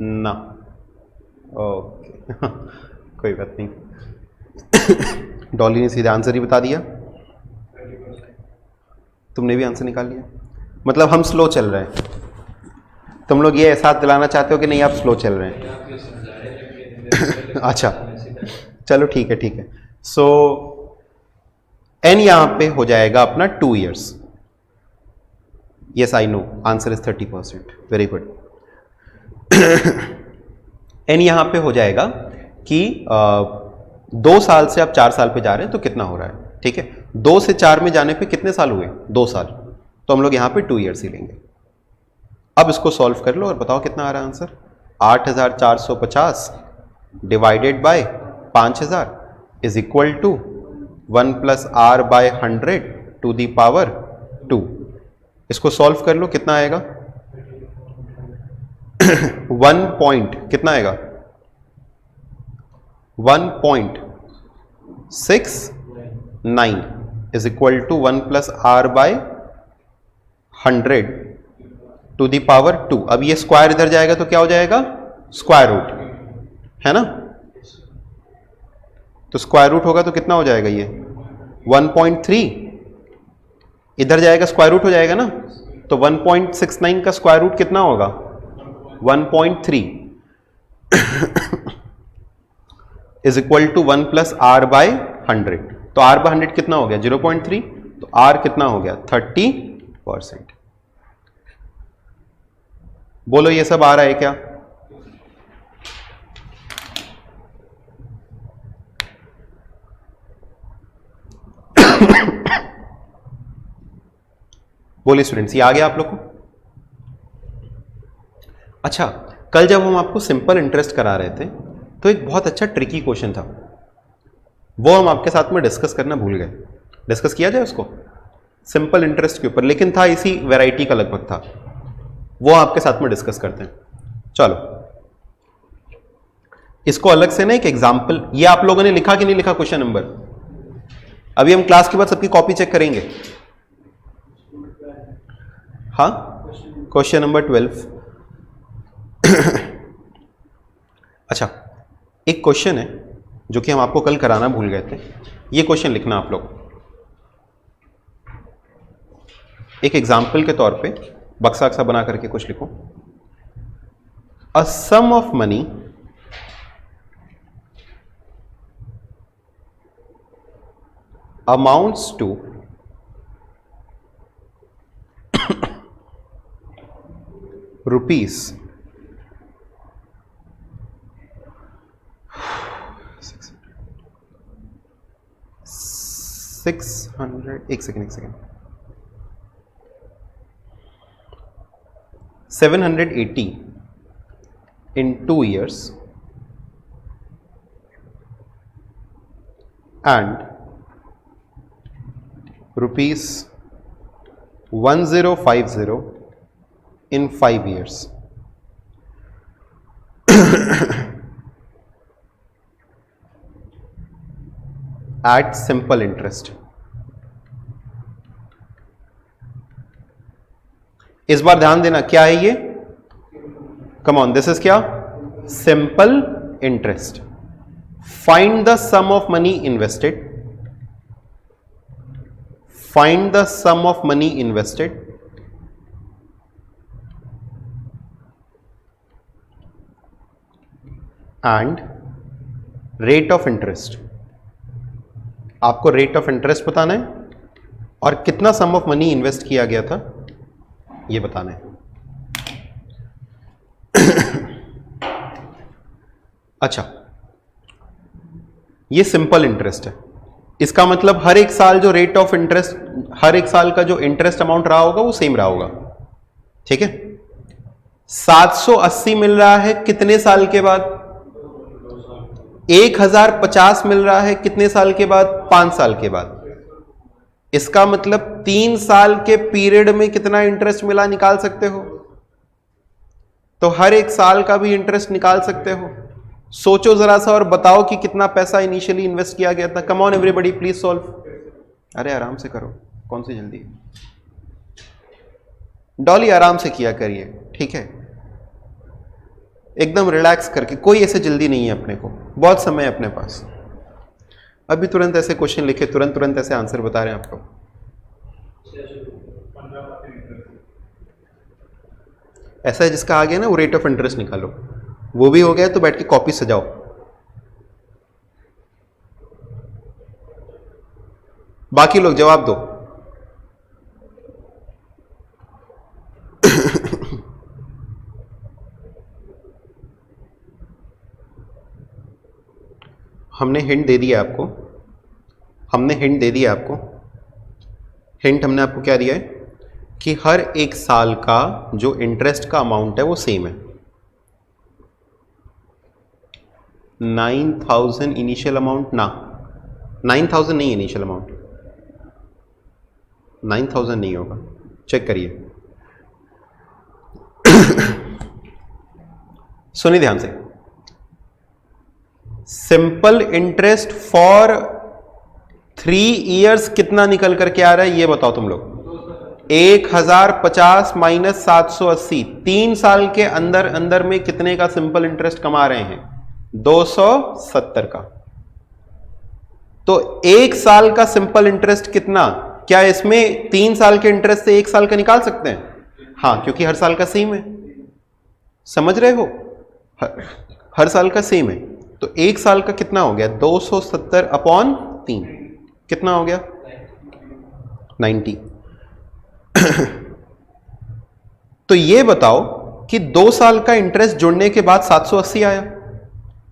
ना, ओके कोई बात नहीं। डॉली ने सीधा आंसर ही बता दिया, तुमने भी आंसर निकाल लिया। मतलब हम स्लो चल रहे हैं, तुम लोग ये एहसास दिलाना चाहते हो कि नहीं आप स्लो चल रहे हैं। अच्छा चलो ठीक है, ठीक है। सो एन यहां पे हो जाएगा अपना 2 years। Yes I know, answer is 30%, very good. N यहां पे हो जाएगा कि 2 साल से आप 4 साल पे जा रहे हैं तो कितना हो रहा है, ठीक है। 2 से 4 में जाने पे कितने साल हुए? 2 साल, तो हम लोग यहां पे 2 years ही लेंगे। अब इसको सॉल्व कर लो और बताओ कितना आ रहा है answer. 8450 divided by 5000 is equal to 1 + r/100 to the power 2। इसको सॉल्व कर लो, कितना आएगा? 1 पॉइंट कितना आएगा? 1.69 is equal to 1 + r/100 to the power 2। अब ये स्क्वायर इधर जाएगा तो क्या हो जाएगा? स्क्वायर रूट, है ना। तो स्क्वायर रूट होगा तो कितना हो जाएगा? ये 1.3 इधर जाएगा, स्क्वायर रूट हो जाएगा ना। तो 1.69 का स्क्वायर रूट कितना होगा? 1.3 इज इक्वल टू 1 + r/100। तो r/100 कितना हो गया? 0.3। तो r कितना हो गया? 30%। बोलो ये सब आ रहा है क्या? बोलिए स्टूडेंट्स, ये आ गया आप लोग को? अच्छा, कल जब हम आपको सिंपल इंटरेस्ट करा रहे थे तो एक बहुत अच्छा ट्रिकी क्वेश्चन था, वो हम आपके साथ में डिस्कस करना भूल गए। डिस्कस किया जाए उसको, सिंपल इंटरेस्ट के ऊपर, लेकिन था इसी वैरायटी का लगभग था, वो आपके साथ में डिस्कस करते हैं। चलो इसको अलग से ना एक एग्जाम्पल, ये आप लोगों ने लिखा कि नहीं लिखा क्वेश्चन नंबर? अभी हम क्लास के बाद सबकी कॉपी चेक करेंगे। हाँ, क्वेश्चन नंबर 12। अच्छा, एक क्वेश्चन है जो कि हम आपको कल कराना भूल गए थे, ये क्वेश्चन लिखना आप लोग एक एग्जाम्पल के तौर पे, बक्सा अक्सा बना करके कुछ लिखो। A sum of money amounts to rupees 600, एक second 780 in 2 years and rupees 1050 in 5 years. At simple interest. इस बार ध्यान देना, क्या है ये? कम ऑन, दिस इज क्या? Simple interest. Find the sum of money invested, find the sum of money invested and rate of interest। आपको rate of interest बताना है और कितना सम ऑफ मनी इन्वेस्ट किया गया था ये बताना है। अच्छा, ये सिंपल इंटरेस्ट है, इसका मतलब हर एक साल जो रेट ऑफ इंटरेस्ट, हर एक साल का जो इंटरेस्ट अमाउंट रहा होगा वो सेम रहा होगा, ठीक है। 780 मिल रहा है कितने साल के बाद? 1050 मिल रहा है कितने साल के बाद? 5 साल के बाद। इसका मतलब 3 साल के पीरियड में कितना इंटरेस्ट मिला निकाल सकते हो। तो हर एक साल का भी इंटरेस्ट निकाल सकते हो। सोचो जरा सा और बताओ कि कितना पैसा इनिशियली इन्वेस्ट किया गया था। Come on everybody please solve. अरे आराम से करो, कौन सी जल्दी है? डॉली आराम से किया करिए, ठीक है, एकदम रिलैक्स करके। कोई ऐसे जल्दी नहीं है अपने को, बहुत समय है अपने पास। अभी तुरंत ऐसे क्वेश्चन लिखे, तुरंत तुरंत ऐसे आंसर बता रहे हैं आपको। ऐसा है जिसका आ गया ना वो रेट ऑफ इंटरेस्ट निकालो, वो भी हो गया तो बैठ के कॉपी सजाओ। बाकी लोग जवाब दो। हमने हिंट दे दिया आपको, हमने हिंट दे दिया आपको। हिंट हमने आपको क्या दिया है कि हर एक साल का जो इंटरेस्ट का अमाउंट है वो सेम है। 9000 इनिशियल अमाउंट ना, 9000 नहीं इनिशियल अमाउंट, 9000 नहीं होगा, चेक करिए। सुनिए ध्यान से, सिंपल इंटरेस्ट फॉर 3 इयर्स कितना निकल करके आ रहा है ये बताओ तुम लोग। 1050 माइनस 780, 3 साल के अंदर अंदर में कितने का सिंपल इंटरेस्ट कमा रहे हैं? 270 का। तो 1 साल का सिंपल इंटरेस्ट कितना? क्या इसमें 3 साल के इंटरेस्ट से 1 साल का निकाल सकते हैं? हाँ, क्योंकि हर साल का सेम है। समझ रहे हो? हर साल का सेम है। तो 1 साल का कितना हो गया? 270 अपॉन 3 कितना हो गया? 90। तो ये बताओ कि 2 साल का इंटरेस्ट जुड़ने के बाद 780 आया,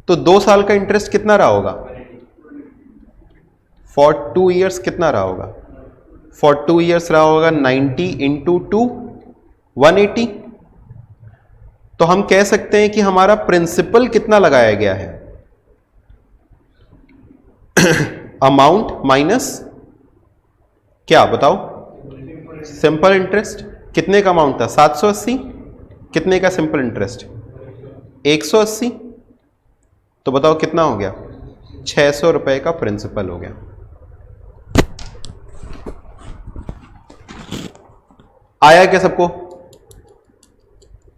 तो 2 साल का इंटरेस्ट कितना रहा होगा? फॉर 2 इयर्स कितना रहा होगा? फॉर 2 इयर्स रहा होगा 90 इंटू 2 180। तो हम कह सकते हैं कि हमारा प्रिंसिपल कितना लगाया गया है? अमाउंट माइनस क्या बताओ? Simple interest. कितने का अमाउंट था? 780। कितने का सिंपल इंटरेस्ट? 180। तो बताओ कितना हो गया? 600 रुपए का प्रिंसिपल हो गया। आया क्या सबको?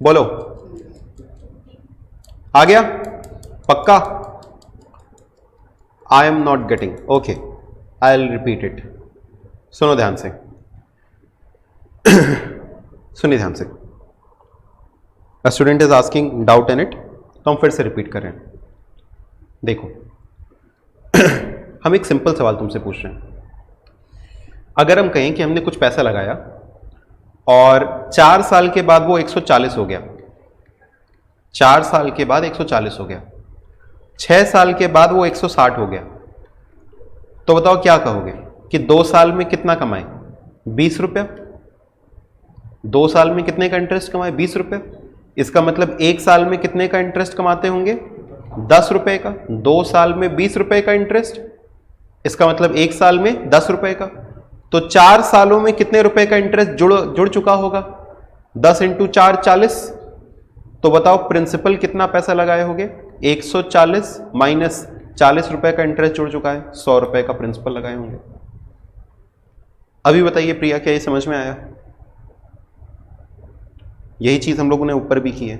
बोलो, आ गया? पक्का? I am not getting, okay, I will repeat it. सुनो ध्यान से, सुनिए ध्यान से। A student is asking doubt in it, तो हम फिर से रिपीट कर रहे हैं। देखो, हम एक सिंपल सवाल तुमसे पूछ रहे हैं। अगर हम कहें कि हमने कुछ पैसा लगाया और 4 साल के बाद वो 140 हो गया, 4 साल के बाद 140 हो गया, 6 साल के बाद वो 160 हो गया, तो बताओ क्या कहोगे कि 2 साल में कितना कमाए? 20 रुपया। 2 साल में कितने का इंटरेस्ट कमाए? 20 रुपये। इसका मतलब 1 साल में कितने का इंटरेस्ट कमाते होंगे? 10 रुपए का। 2 साल में 20 रुपए का इंटरेस्ट, इसका मतलब 1 साल में 10 रुपए का। तो 4 सालों में कितने रुपए का इंटरेस्ट जुड़ चुका होगा? 10 इंटू 4 40। तो बताओ प्रिंसिपल कितना पैसा लगाए होंगे? 140 माइनस 40 रुपए का इंटरेस्ट जुड़ चुका है, 100 रुपए का प्रिंसिपल लगाए होंगे। अभी बताइए प्रिया, क्या ये समझ में आया? यही चीज हम लोगों ने ऊपर भी की है।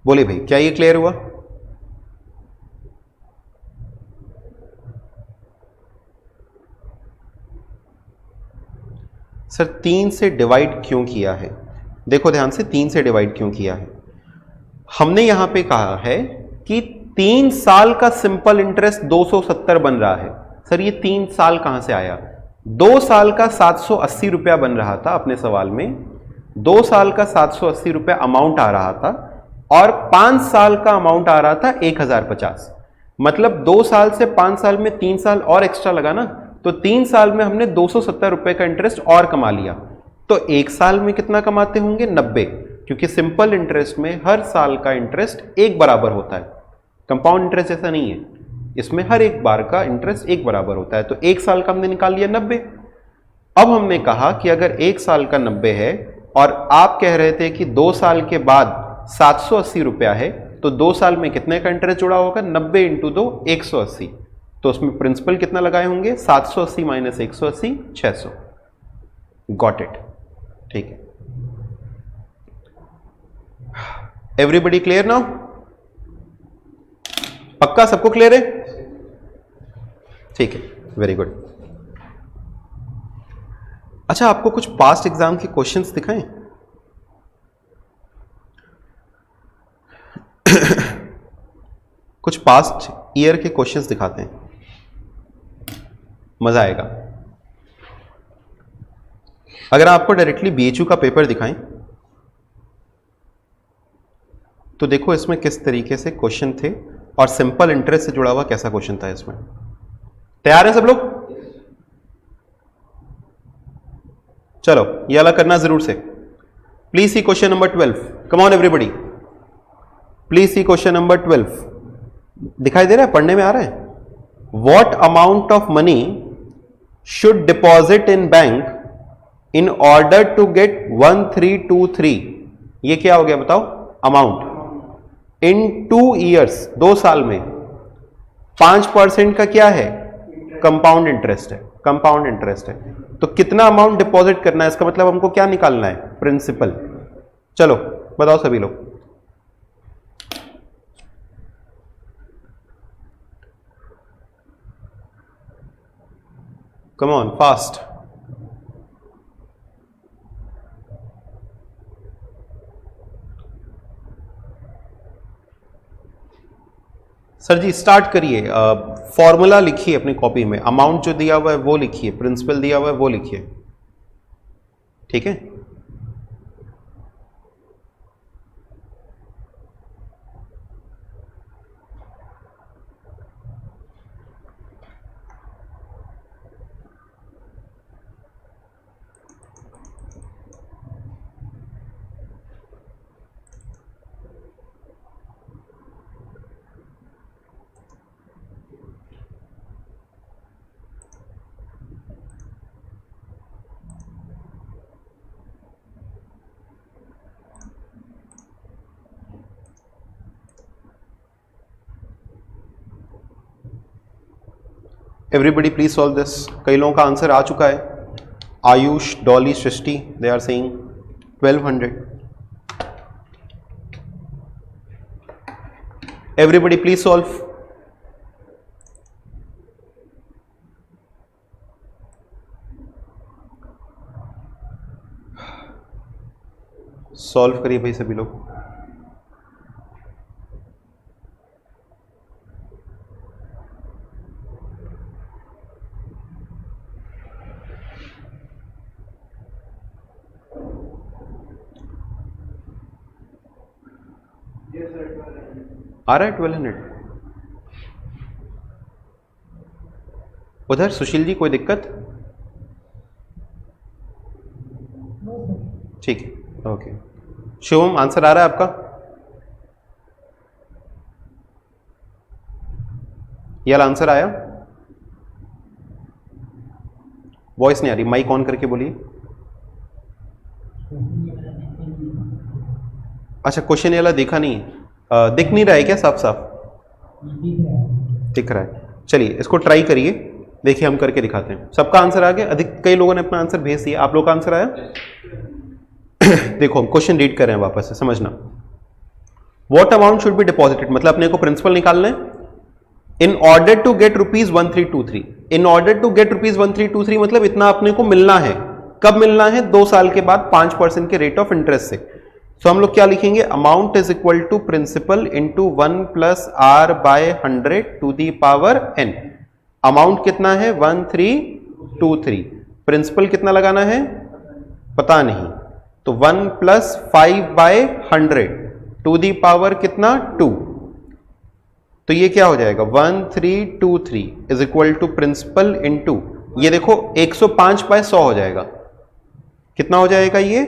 बोलिए भाई, क्या ये क्लियर हुआ? सर 3 से डिवाइड क्यों किया है? देखो ध्यान से, 3 से डिवाइड क्यों किया है? हमने यहां पे कहा है कि 3 साल का सिंपल इंटरेस्ट 270 बन रहा है। सर ये 3 साल कहां से आया? 2 साल का 780 रुपया बन रहा था अपने सवाल में, 2 साल का 780 रुपया अमाउंट आ रहा था और 5 साल का अमाउंट आ रहा था 1050। मतलब 2 साल से 5 साल में 3 साल और एक्स्ट्रा लगा ना, तो 3 साल में हमने 270 रुपए का इंटरेस्ट और कमा लिया। तो 1 साल में कितना कमाते होंगे? 90, क्योंकि सिंपल इंटरेस्ट में हर साल का इंटरेस्ट एक बराबर होता है। कंपाउंड इंटरेस्ट ऐसा नहीं है, इसमें हर एक बार का इंटरेस्ट एक बराबर होता है। तो 1 साल का हमने निकाल लिया 90। अब हमने कहा कि अगर 1 साल का 90 है और आप कह रहे थे कि 2 साल के बाद 780 रुपया है, तो 2 साल में कितने का इंटरेस्ट जुड़ा होगा? 90 इंटू 2 180। तो उसमें प्रिंसिपल कितना लगाए होंगे? 780 माइनस 180 600। Got it? ठीक है, एवरीबडी क्लियर नाउ? पक्का सबको क्लियर है? ठीक है, वेरी गुड। अच्छा, आपको कुछ पास्ट एग्जाम के क्वेश्चंस दिखाएं? कुछ पास्ट ईयर के क्वेश्चंस दिखाते हैं, मजा आएगा। अगर आपको डायरेक्टली बीएचयू का पेपर दिखाएं तो देखो इसमें किस तरीके से क्वेश्चन थे और सिंपल इंटरेस्ट से जुड़ा हुआ कैसा क्वेश्चन था इसमें। तैयार है सब लोग? चलो ये वाला करना जरूर से। Please see question number 12। Come on everybody, please see question number 12। दिखाई दे रहा है? पढ़ने में आ रहा है? What amount of money should deposit in bank in order to get 1323। ये क्या हो गया बताओ? अमाउंट इन 2 ईयर्स, 2 साल में 5% का क्या है? कंपाउंड इंटरेस्ट है। कंपाउंड इंटरेस्ट है तो कितना अमाउंट डिपॉजिट करना है? इसका मतलब हमको क्या निकालना है? प्रिंसिपल। चलो बताओ सभी लोग। Come on fast. Sir ji start करिए। फॉर्मूला लिखिए अपनी कॉपी में, अमाउंट जो दिया हुआ है वो लिखिए, प्रिंसिपल दिया हुआ है वो लिखिए, ठीक है? Everybody please solve this. कई लोगों का आंसर आ चुका है। Ayush, Dolly, Srishti, they are saying 1200। Everybody please solve. Solve करिए भाई सभी लोग। आ रहा है 1200? उधर सुशील जी कोई दिक्कत? ठीक है, ओके। शिवम आंसर आ रहा है आपका? ये आंसर आया? वॉइस नहीं आ रही, माइक ऑन करके बोलिए। अच्छा, क्वेश्चन ये वाला देखा नहीं है? दिख नहीं रहा है क्या? साफ साफ दिख रहा है। चलिए इसको ट्राई करिए, देखिए हम करके दिखाते हैं। सबका आंसर आ गया? अधिक कई लोगों ने अपना आंसर भेज दिया। आप लोग का आंसर आया? देखो हम क्वेश्चन रीड कर रहे हैं वापस से, समझना। What amount should be deposited, मतलब अपने को प्रिंसिपल निकालना है। In order to get rupees 1323। In order to get rupees 1323 मतलब इतना अपने को मिलना है। कब मिलना है? 2 साल के बाद 5% के रेट ऑफ इंटरेस्ट से। तो हम लोग क्या लिखेंगे? Amount is equal to principal into 1 plus are by 100 to the power n। Amount कितना है? 1323। प्रिंसिपल कितना लगाना है? पता नहीं, तो 1 plus 5 by 100 to the power कितना? 2। तो ये क्या हो जाएगा 1323 is equal to principal into, ये देखो 105 बाय 100 हो जाएगा। कितना हो जाएगा ये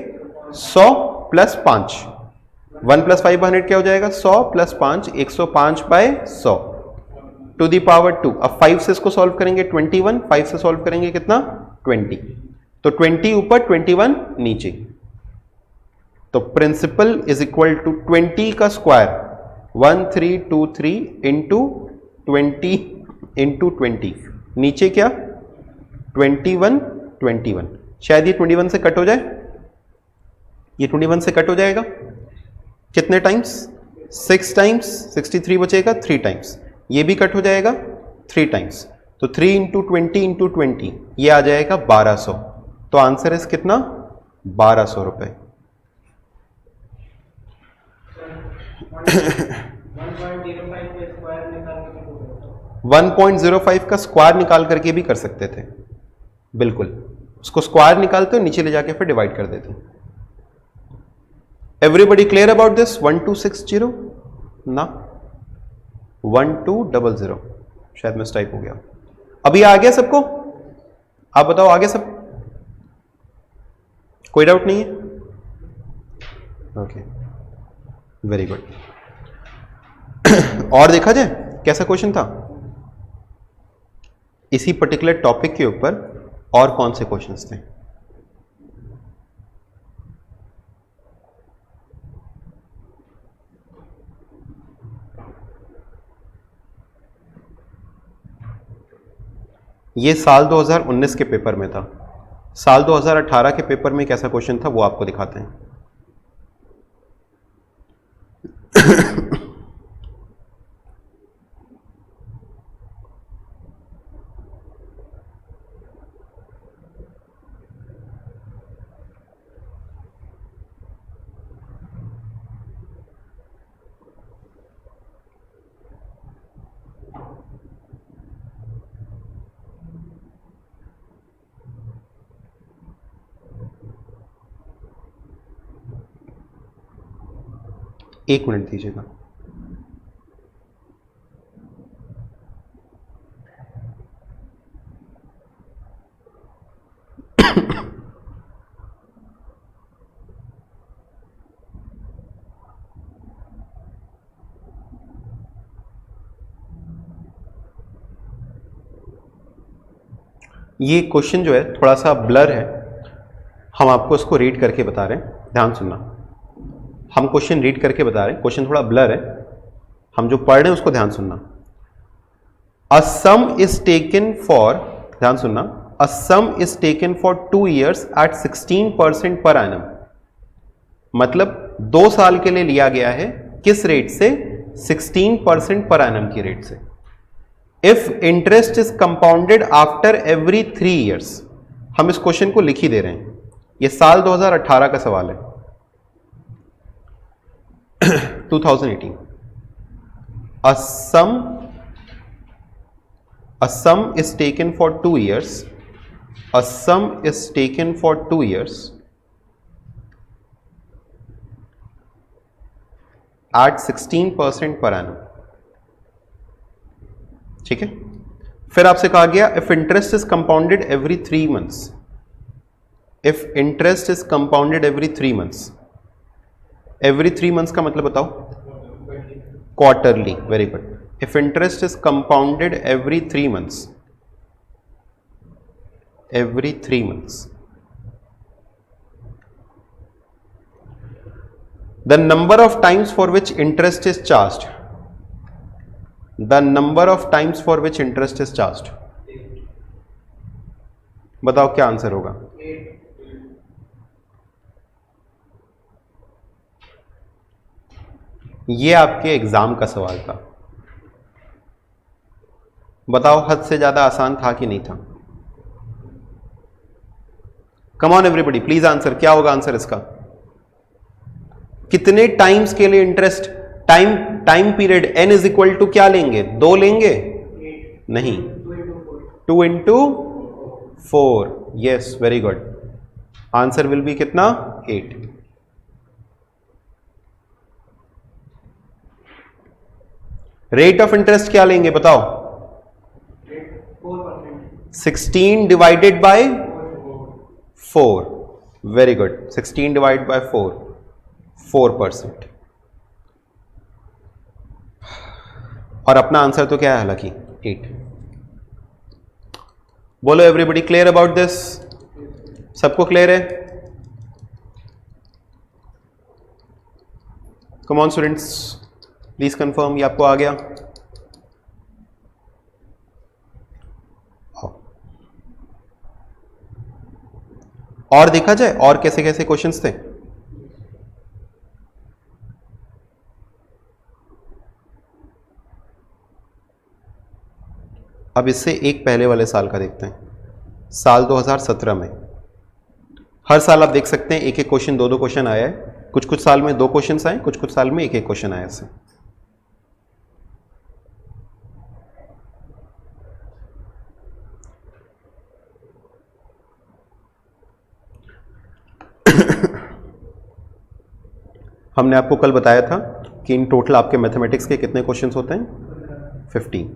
100 प्लस 5, 1 प्लस 500 क्या हो जाएगा 100 plus 5, 105 by 100 to the power 2। अब 5 से इसको सॉल्व करेंगे 21, 5 से सॉल्व करेंगे कितना 20, तो 20 ऊपर 21 नीचे, तो प्रिंसिपल इज इक्वल टू 20 का स्क्वायर 1323 इंटू 20 इंटू 20, नीचे क्या 21 21, शायद ये 21 से कट हो जाए, ये 21 से कट हो जाएगा कितने टाइम्स 6 टाइम्स, 63 बचेगा 3 टाइम्स, ये भी कट हो जाएगा 3 टाइम्स, तो 3 इंटू 20 इंटू 20 ये आ जाएगा 1200, तो आंसर इज कितना 1200 रुपए। 1.05 का स्क्वायर निकाल करके भी कर सकते थे, बिल्कुल उसको स्क्वायर निकालते हो नीचे ले जाके फिर डिवाइड कर देते। एवरीबडी क्लियर अबाउट दिस 1260 ना 1200, शायद मिस टाइप हो गया। अभी आ गया सबको, आप बताओ आ गया सब, कोई डाउट नहीं है? Okay very good. और देखा जाए कैसा क्वेश्चन था इसी पर्टिकुलर टॉपिक के ऊपर, और कौन से क्वेश्चंस थे? ये साल 2019 के पेपर में था, साल 2018 के पेपर में कैसा क्वेश्चन था वो आपको दिखाते हैं। एक मिनट दीजिएगा। ये क्वेश्चन जो है थोड़ा सा ब्लर है, हम आपको इसको रीड करके बता रहे हैं, ध्यान सुनना। हम क्वेश्चन रीड करके बता रहे हैं, क्वेश्चन थोड़ा ब्लर है, हम जो पढ़ रहे हैं उसको ध्यान सुनना। A sum is taken for, ध्यान सुनना, a sum is taken for 2 years at 16% per annum, मतलब 2 साल के लिए लिया गया है, किस रेट से 16% पर एनम की रेट से। If interest is compounded after every 3 years, हम इस क्वेश्चन को लिख ही दे रहे हैं, ये साल 2018 का सवाल है 2018। A sum is taken for 2 years. A sum is taken for 2 years at 16% per annum. ठीक है, फिर आपसे कहा गया if interest is compounded every 3 months. If interest is compounded every 3 months. Every 3 months का मतलब बताओ? Quarterly. Very good. If interest is compounded every 3 months, every 3 months, the number of times for which interest is charged, the number of times for which interest is charged, बताओ क्या answer होगा? ये आपके exam का सवाल था, बताओ हद से ज्यादा आसान था कि नहीं था? Come on everybody please answer, क्या होगा आंसर इसका? कितने टाइम्स के लिए interest, time period n is equal to क्या लेंगे? 2 लेंगे? नहीं, 2 into 4। Yes very good, answer will be कितना? 8। रेट ऑफ इंटरेस्ट क्या लेंगे बताओ? 16 divided by 4। Very good, 16 divide by 4%। और अपना आंसर तो क्या है हालांकि 8। बोलो एवरीबडी क्लियर अबाउट दिस? सबको क्लियर है? Come on students, please confirm, ये आपको आ गया? और देखा जाए और कैसे कैसे क्वेश्चंस थे? अब इससे एक पहले वाले साल का देखते हैं, साल 2017 में। हर साल आप देख सकते हैं एक एक क्वेश्चन, दो दो क्वेश्चन आया है। कुछ कुछ साल में 2 क्वेश्चन आए, कुछ कुछ साल में एक एक क्वेश्चन आया इससे। हमने आपको कल बताया था कि इन टोटल आपके मैथमेटिक्स के कितने क्वेश्चंस होते हैं? 15।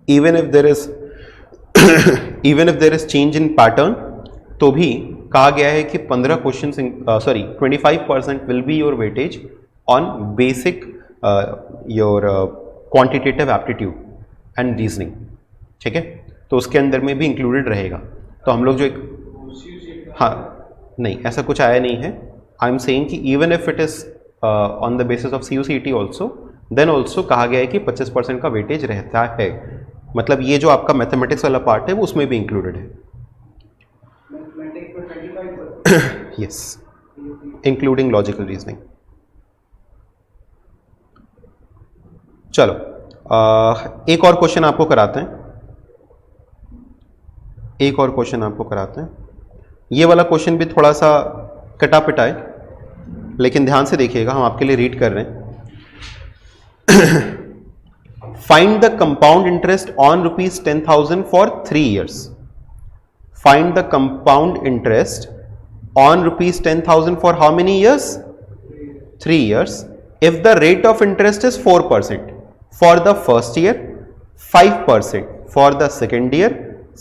Even if there is change in pattern, तो भी कहा गया है कि 15 question, 25% will be your weightage on basic your quantitative aptitude and reasoning. ठीक है, तो उसके अंदर में भी इंक्लूडेड रहेगा। तो हम लोग जो हाँ, नहीं ऐसा कुछ आया नहीं है। आई एम सेइंग कि even if it is on the basis of CUCET also, then also कहा गया है कि 25% का वेटेज रहता है। मतलब ये जो आपका मैथमेटिक्स वाला पार्ट है वो उसमें भी इंक्लूडेड है। Yes, including logical reasoning. चलो एक और क्वेश्चन आपको कराते हैं, एक और क्वेश्चन आपको कराते हैं। ये वाला क्वेश्चन भी थोड़ा सा कटा पिटा है, लेकिन ध्यान से देखिएगा, हम आपके लिए रीड कर रहे हैं। Find the compound interest on ₹10,000 for 3 years. Find the compound interest on ₹10,000 for how many years? 3 years. If the rate of interest is 4% for the first year, 5% for the second year,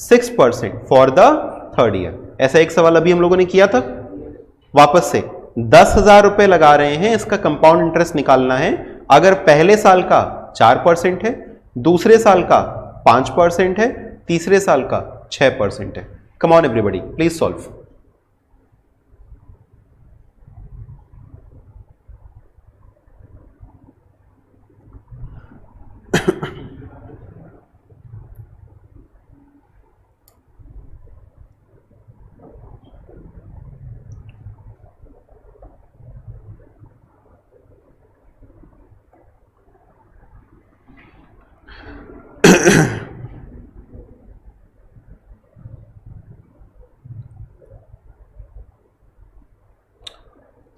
6% for the third year. ऐसा एक सवाल अभी हम लोगों ने किया था। वापस से 10,000 रुपए लगा रहे हैं, इसका कंपाउंड इंटरेस्ट निकालना है। अगर पहले साल का 4% है, दूसरे साल का 5% है, तीसरे साल का 6% है। Come on everybody, please solve.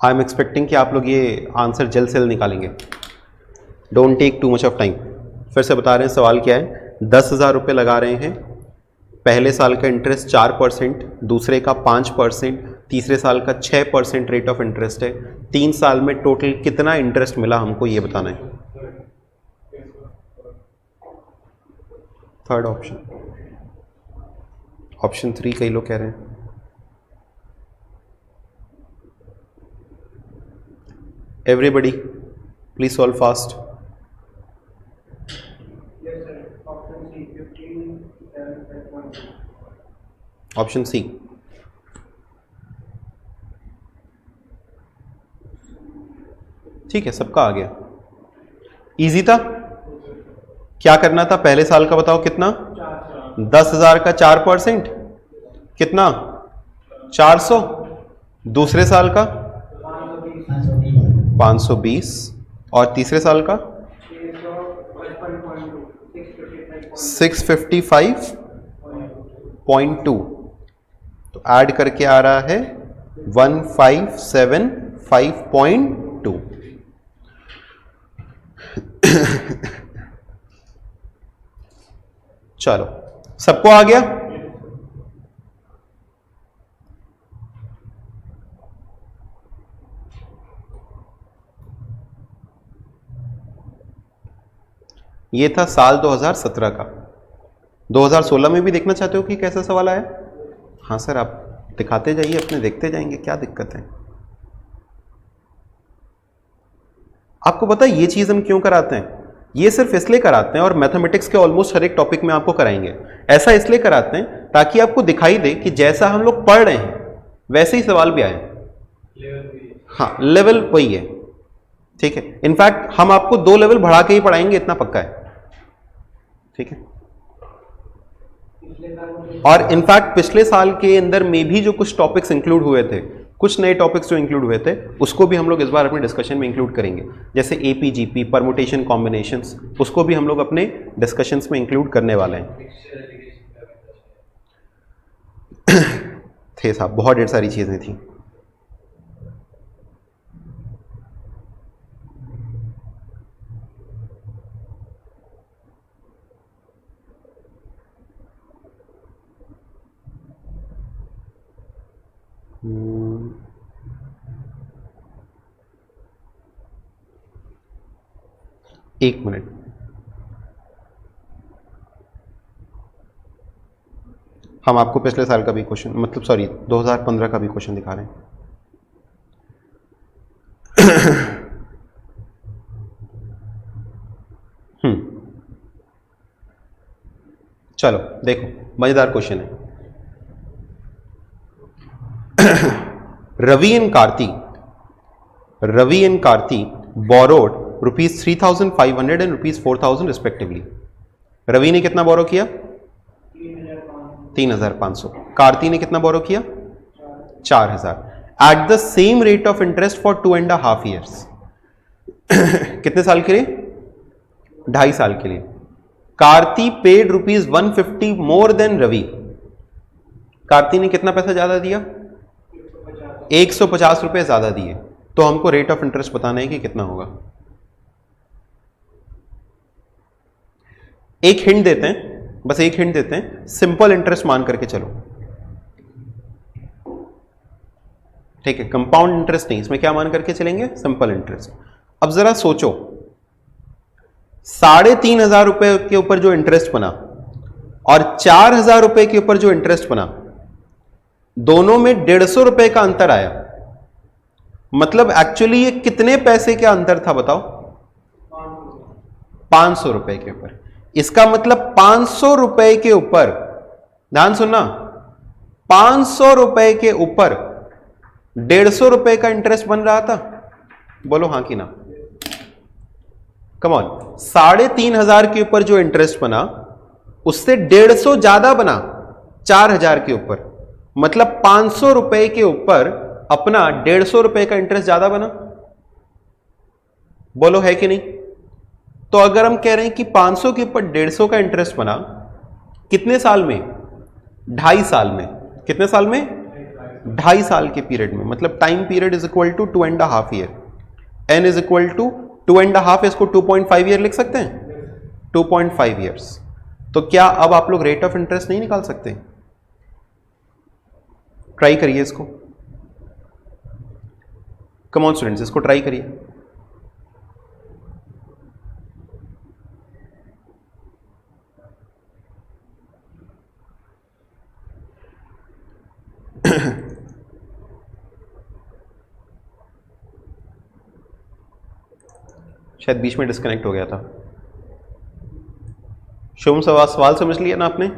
I am expecting कि आप लोग ये आंसर जल्द से जल्द निकालेंगे। Don't take too much of time. फिर से बता रहे हैं सवाल क्या है। 10,000 रुपये लगा रहे हैं, पहले साल का इंटरेस्ट 4%, दूसरे का 5%, तीसरे साल का 6% रेट ऑफ इंटरेस्ट है। 3 साल में टोटल कितना इंटरेस्ट मिला हमको ये बताना है। थर्ड ऑप्शन, ऑप्शन 3 कई लोग कह रहे हैं। Everybody please solve fast. Option C. ठीक है, सबका आ गया। इजी था। क्या करना था? पहले साल का बताओ कितना? 10,000 का 4% कितना? 400। दूसरे साल का 520 और तीसरे साल का 655.2। तो ऐड करके आ रहा है 1575.2। चलो, सबको आ गया? ये था साल 2017 का। 2016 में भी देखना चाहते हो कि कैसा सवाल आया? हाँ सर, आप दिखाते जाइए अपने, देखते जाएंगे, क्या दिक्कत है। आपको पता है ये चीज हम क्यों कराते हैं? ये सिर्फ इसलिए कराते हैं, और मैथमेटिक्स के ऑलमोस्ट हर एक टॉपिक में आपको कराएंगे। ऐसा इसलिए कराते हैं ताकि आपको दिखाई दे कि जैसा हम लोग पढ़ रहे हैं वैसे ही सवाल भी आए। हाँ, लेवल वही है, ठीक है। इनफैक्ट हम आपको 2 लेवल बढ़ा के ही पढ़ाएंगे, इतना पक्का है, ठीक है। और इनफैक्ट पिछले साल के अंदर में भी जो कुछ टॉपिक्स इंक्लूड हुए थे, कुछ नए टॉपिक्स जो इंक्लूड हुए थे, उसको भी हम लोग इस बार अपने डिस्कशन में इंक्लूड करेंगे। जैसे एपीजीपी, परमुटेशन कॉम्बिनेशंस, उसको भी हम लोग अपने डिस्कशंस में इंक्लूड करने वाले हैं। थे साहब, बहुत ढेर सारी चीजें थी। एक मिनट, हम आपको पिछले साल का भी क्वेश्चन, मतलब सॉरी 2015 का भी क्वेश्चन दिखा रहे हैं। चलो देखो, मजेदार क्वेश्चन है। Ravi and Karthi borrowed ₹3,500 and ₹4,000 respectively. Ravi ने कितना बोरो किया? 3,500। कार्ती ने कितना बोरो किया? 4,000 at the same rate of interest for 2.5 years। कितने साल के लिए? 2.5 साल के लिए। Karthi paid ₹150 more than Ravi. Karthi ने कितना पैसा ज्यादा दिया? 150 रुपए ज्यादा दिए। तो हमको रेट ऑफ इंटरेस्ट बताना है कि कितना होगा। एक हिंट देते हैं, बस एक हिंट देते हैं, सिंपल इंटरेस्ट मान करके चलो, ठीक है। कंपाउंड इंटरेस्ट नहीं, इसमें क्या मान करके चलेंगे? Simple interest. अब जरा सोचो, 3,500 रुपए के ऊपर जो इंटरेस्ट बना और 4,000 रुपए के ऊपर जो इंटरेस्ट बना, दोनों में 150 रुपए का अंतर आया। मतलब एक्चुअली ये कितने पैसे का अंतर था बताओ? 500 रुपए के ऊपर। इसका मतलब 500 रुपए के ऊपर, ध्यान सुनना, 500 रुपए के ऊपर 150 रुपए का इंटरेस्ट बन रहा था। बोलो हाँ कि ना? Come on. 3,500 के ऊपर जो इंटरेस्ट बना उससे 150 ज्यादा बना 4,000 के ऊपर। मतलब 500 रुपए के ऊपर अपना 150 रुपए का इंटरेस्ट ज्यादा बना। बोलो है कि नहीं? तो अगर हम कह रहे हैं कि 500 के ऊपर 150 का इंटरेस्ट बना, कितने साल में? 2.5 साल में। कितने साल में? 2.5 साल के पीरियड में। मतलब time period is equal to 2.5 year. N is equal to 2.5, इसको 2.5 ईयर लिख सकते हैं, 2.5 ईयर्स। तो क्या अब आप लोग रेट ऑफ इंटरेस्ट नहीं निकाल सकते? ट्राई करिए इसको। कम ऑन स्टूडेंट्स, इसको ट्राई करिए। शायद बीच में डिस्कनेक्ट हो गया था। शुभम, सवाल समझ लिया ना आपने?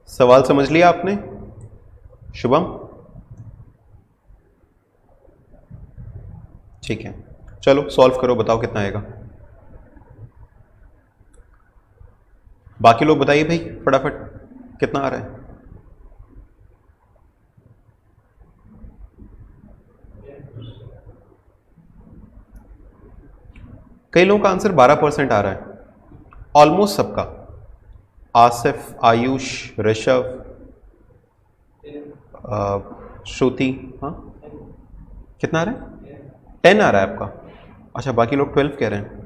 सवाल समझ लिया आपने? शुभम, ठीक है, चलो सॉल्व करो, बताओ कितना आएगा। बाकी लोग बताइए भाई फटाफट, कितना आ रहा है? कई लोगों का आंसर 12% आ रहा है, ऑलमोस्ट सबका। आसिफ, आयुष, ऋषभ, श्रुति, हाँ कितना आ रहा है? 10 आ रहा है आपका। अच्छा, बाकी लोग 12 कह रहे हैं।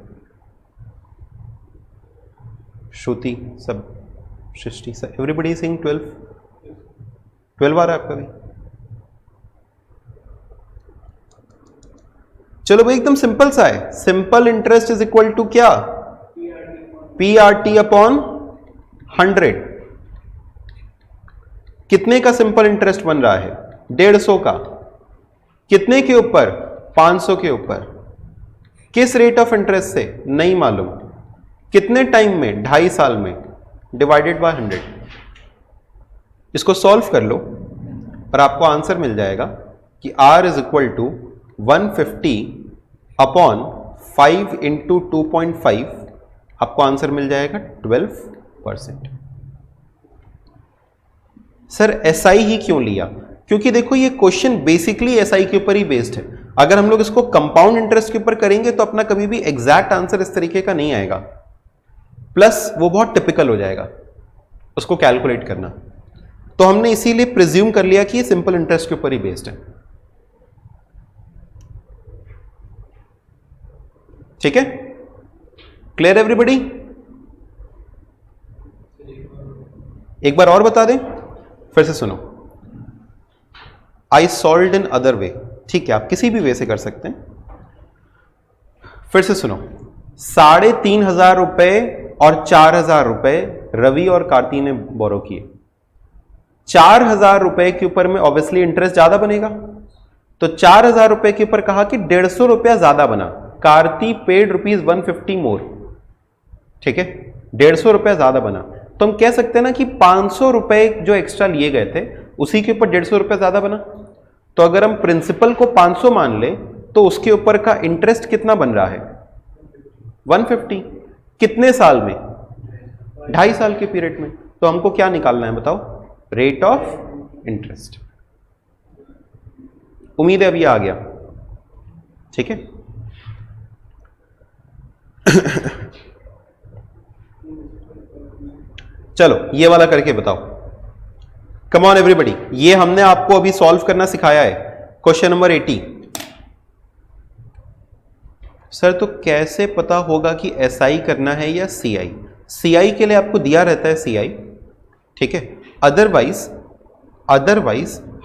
श्रुति, सब, सृष्टि, सब, एवरीबडी सिंग 12 आ रहा है आपका भी? चलो भाई एकदम सिंपल सा है, simple interest is equal to क्या? PRT upon 100। कितने का सिंपल इंटरेस्ट बन रहा है? 150 का। कितने के ऊपर? 500 के ऊपर। किस रेट ऑफ इंटरेस्ट से? नहीं मालूम। कितने टाइम में? 2.5 साल में, डिवाइडेड बाय 100। इसको सॉल्व कर लो और आपको आंसर मिल जाएगा कि R is equal to 150 upon 5 into 2.5, आपको आंसर मिल जाएगा 12%। सर SI ही क्यों लिया? क्योंकि देखो ये क्वेश्चन बेसिकली SI के ऊपर ही बेस्ड है। अगर हम लोग इसको कंपाउंड इंटरेस्ट के ऊपर करेंगे तो अपना कभी भी एग्जैक्ट आंसर इस तरीके का नहीं आएगा, प्लस वो बहुत टिपिकल हो जाएगा उसको कैलकुलेट करना। तो हमने इसीलिए प्रिज्यूम कर लिया कि ये सिंपल इंटरेस्ट के ऊपर ही बेस्ड है। ठीक है, क्लियर एवरीबडी? एक बार और बता दें, फिर से सुनो। आई सॉल्व्ड इन अदर वे, ठीक है, आप किसी भी वे से कर सकते हैं। फिर से सुनो, 3,500 रुपए और 4,000 रुपए रवि और कार्ति ने बोरो किए। 4,000 रुपए के ऊपर में ऑब्वियसली इंटरेस्ट ज्यादा बनेगा, तो 4,000 रुपए के ऊपर कहा कि 150 रुपया ज्यादा बना। कार्ति पेड ₹150 मोर, ठीक है, 150 रुपया ज्यादा बना। तो हम कह सकते हैं ना कि 500 रुपए जो एक्स्ट्रा लिए गए थे उसी के ऊपर 150 रुपया ज्यादा बना। तो अगर हम प्रिंसिपल को 500 मान ले तो उसके ऊपर का इंटरेस्ट कितना बन रहा है? 150। कितने साल में? 2.5 साल के पीरियड में। तो हमको क्या निकालना है बताओ? Rate of interest. उम्मीद है अभी आ गया, ठीक है। चलो ये वाला करके बताओ। कम ऑन एवरीबॉडी, ये हमने आपको अभी सॉल्व करना सिखाया है। Question number 80। सर तो कैसे पता होगा कि SI करना है या CI? CI के लिए आपको दिया रहता है CI, ठीक है। अदरवाइज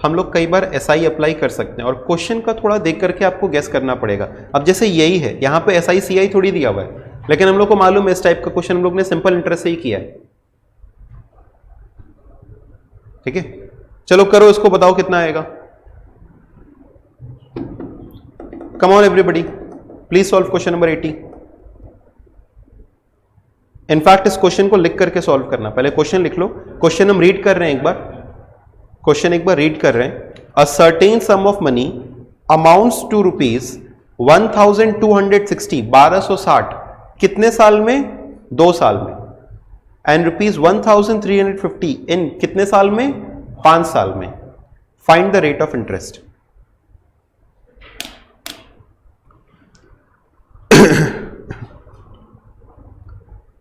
हम लोग कई बार SI अप्लाई कर सकते हैं और क्वेश्चन का थोड़ा देख करके आपको गेस करना पड़ेगा। अब जैसे यही है, यहां पे SI CI थोड़ी दिया हुआ है, लेकिन हम लोग को मालूम है इस टाइप का क्वेश्चन हम लोग ने सिंपल इंटरेस्ट से ही किया है, ठीक है। चलो करो इसको, बताओ कितना आएगा। कम on everybody, please solve question number 80। In fact इस क्वेश्चन को लिख करके सॉल्व करना, पहले क्वेश्चन लिख लो। क्वेश्चन हम रीड कर रहे हैं एक बार, क्वेश्चन एक बार रीड कर रहे हैं। A certain sum of money amounts to ₹1260, 1260 कितने साल में? 2 साल में। एंड ₹1350 इन कितने साल में? 5 साल में। Find the rate of interest.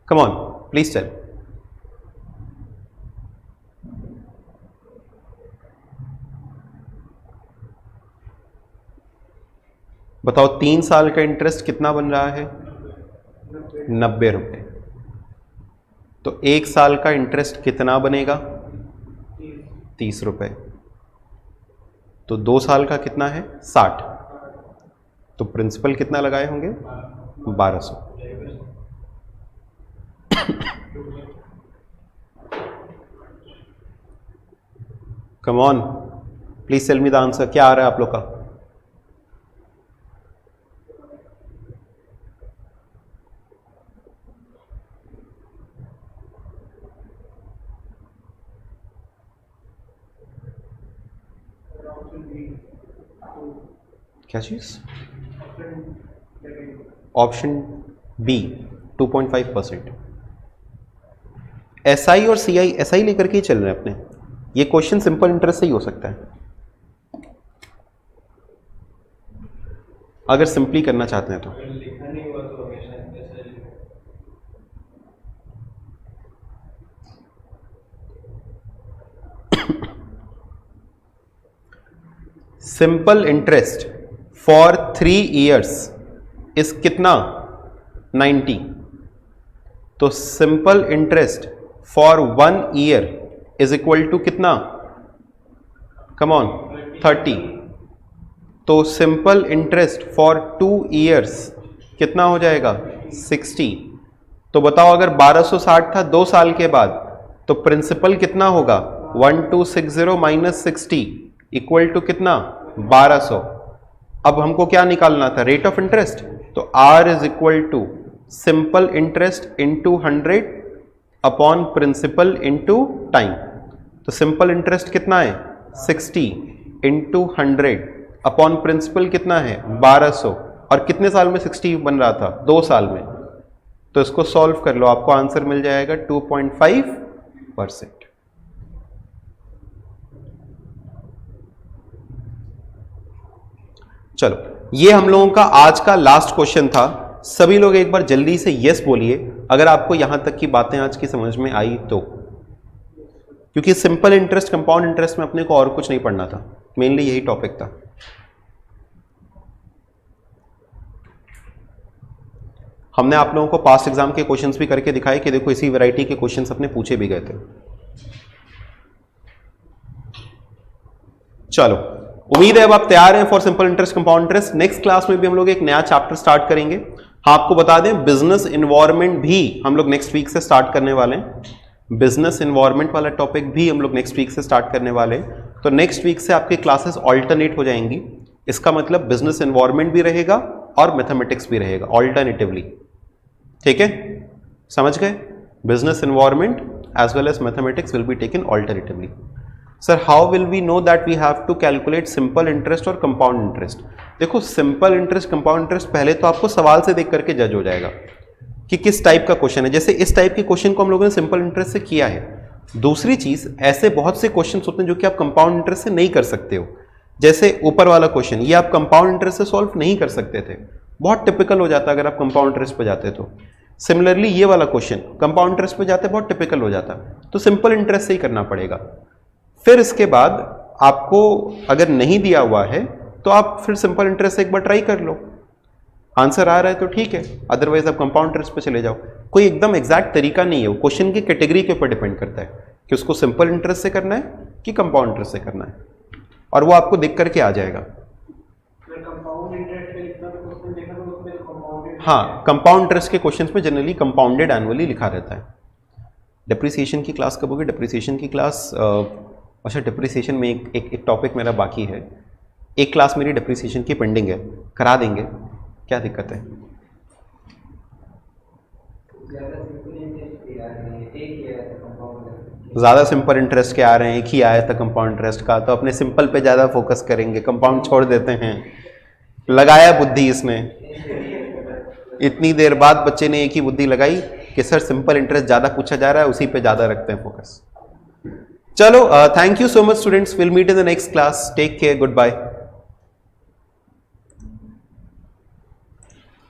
Come on please tell. बताओ 3 साल का इंटरेस्ट कितना बन रहा है? 90 रुपए। तो 1 साल का इंटरेस्ट कितना बनेगा? 30 रुपए। तो 2 साल का कितना है? 60। तो प्रिंसिपल कितना लगाए होंगे? 1200। Come on please tell me the answer. क्या आ रहा है आप लोग का? क्या चीज? Option B 2.5%। SI और CI, SI लेकर के ही चल रहे हैं अपने। ये क्वेश्चन सिंपल इंटरेस्ट से ही हो सकता है अगर सिंपली करना चाहते हैं तो। सिंपल इंटरेस्ट फॉर 3 years इस कितना? 90। तो simple interest for 1 year is equal to कितना, कम ऑन 30। तो सिंपल इंटरेस्ट फॉर 2 ईयर्स कितना हो जाएगा 60। तो बताओ अगर 1260 था 2 साल के बाद, तो प्रिंसिपल कितना होगा 1260 माइनस 60 इक्वल टू कितना 1200। अब हमको क्या निकालना था, रेट ऑफ इंटरेस्ट। तो R is equal to simple interest into 100 upon principal into time. तो सिंपल इंटरेस्ट कितना है 60 इंटू 100 अपॉन प्रिंसिपल कितना है 1200, और कितने साल में 60 बन रहा था 2 साल में। तो इसको सॉल्व कर लो, आपको आंसर मिल जाएगा 2.5%। चलो, ये हम लोगों का आज का लास्ट क्वेश्चन था। सभी लोग एक बार जल्दी से यस बोलिए अगर आपको यहां तक की बातें आज की समझ में आई तो, क्योंकि सिंपल इंटरेस्ट कंपाउंड इंटरेस्ट में अपने को और कुछ नहीं पढ़ना था, मेनली यही टॉपिक था। हमने आप लोगों को पास्ट एग्जाम के क्वेश्चंस भी करके दिखाए कि देखो इसी वैरायटी के क्वेश्चंस अपने पूछे भी गए थे। चलो, उम्मीद है अब आप तैयार हैं for simple interest compound interest. Next class में भी हम लोग एक नया चैप्टर स्टार्ट करेंगे। हाँ, आपको बता दें बिजनेस एनवायरनमेंट भी हम लोग नेक्स्ट वीक से स्टार्ट करने वाले हैं। बिजनेस एनवायरनमेंट वाला टॉपिक भी हम लोग नेक्स्ट वीक से स्टार्ट करने वाले हैं। तो नेक्स्ट वीक से आपकी क्लासेस ऑल्टरनेट हो जाएंगी। इसका मतलब बिजनेस एनवायरनमेंट भी रहेगा और मैथमेटिक्स भी रहेगा ऑल्टरनेटिवली। ठीक है, समझ गए? Business environment as well as mathematics will be taken alternatively. Sir, how will we know that we have to calculate simple interest और कंपाउंड इंटरेस्ट? देखो, सिंपल इंटरेस्ट कंपाउंड इंटरेस्ट पहले तो आपको सवाल से देख करके जज हो जाएगा कि किस टाइप का क्वेश्चन है। जैसे इस टाइप के क्वेश्चन को हम लोगों ने सिंपल इंटरेस्ट से किया है। दूसरी चीज, ऐसे बहुत से क्वेश्चन होते हैं जो कि आप कंपाउंड इंटरेस्ट से नहीं कर सकते हो। जैसे ऊपर वाला क्वेश्चन, ये आप कंपाउंड इंटरेस्ट से सॉल्व नहीं कर सकते थे, बहुत टिपिकल हो जाता अगर आप कंपाउंड इंटरेस्ट पे जाते तो। सिमिलरली ये वाला क्वेश्चन कंपाउंड इंटरेस्ट पे जाते बहुत टिपिकल हो जाता, तो सिंपल इंटरेस्ट से ही करना पड़ेगा। फिर इसके बाद आपको अगर नहीं दिया हुआ है तो आप फिर सिंपल इंटरेस्ट से एक बार ट्राई कर लो, आंसर आ रहा है तो ठीक है, अदरवाइज आप कंपाउंड इंटरेस्ट पे चले जाओ। कोई एकदम एग्जैक्ट तरीका नहीं है, वो क्वेश्चन की कैटेगरी के ऊपर डिपेंड करता है कि उसको सिंपल इंटरेस्ट से करना है कि कंपाउंड इंटरेस्ट से करना है, और वो आपको देख करके आ जाएगा। हाँ, कंपाउंड इंटरेस्ट के क्वेश्चंस में जनरली कंपाउंडेड एनुअली लिखा रहता है। डिप्रिसिएशन की क्लास कब होगी? डिप्रिसिएशन की क्लास, अच्छा डिप्रिसिएशन में एक टॉपिक मेरा बाकी है, एक क्लास मेरी डिप्रिसिएशन की पेंडिंग है, करा देंगे, क्या दिक्कत है? ज़्यादा सिंपल इंटरेस्ट के आ रहे हैं, एक ही आया था कंपाउंड इंटरेस्ट का, तो अपने सिंपल पे ज़्यादा फोकस करेंगे, कंपाउंड छोड़ देते हैं। लगाया बुद्धि इसने, इतनी देर बाद बच्चे ने एक ही बुद्धि लगाई कि सर सिंपल इंटरेस्ट ज़्यादा पूछा जा रहा है, उसी पे ज़्यादा रखते हैं फोकस। चलो, thank you so much students, will meet in the next class, take care, good bye.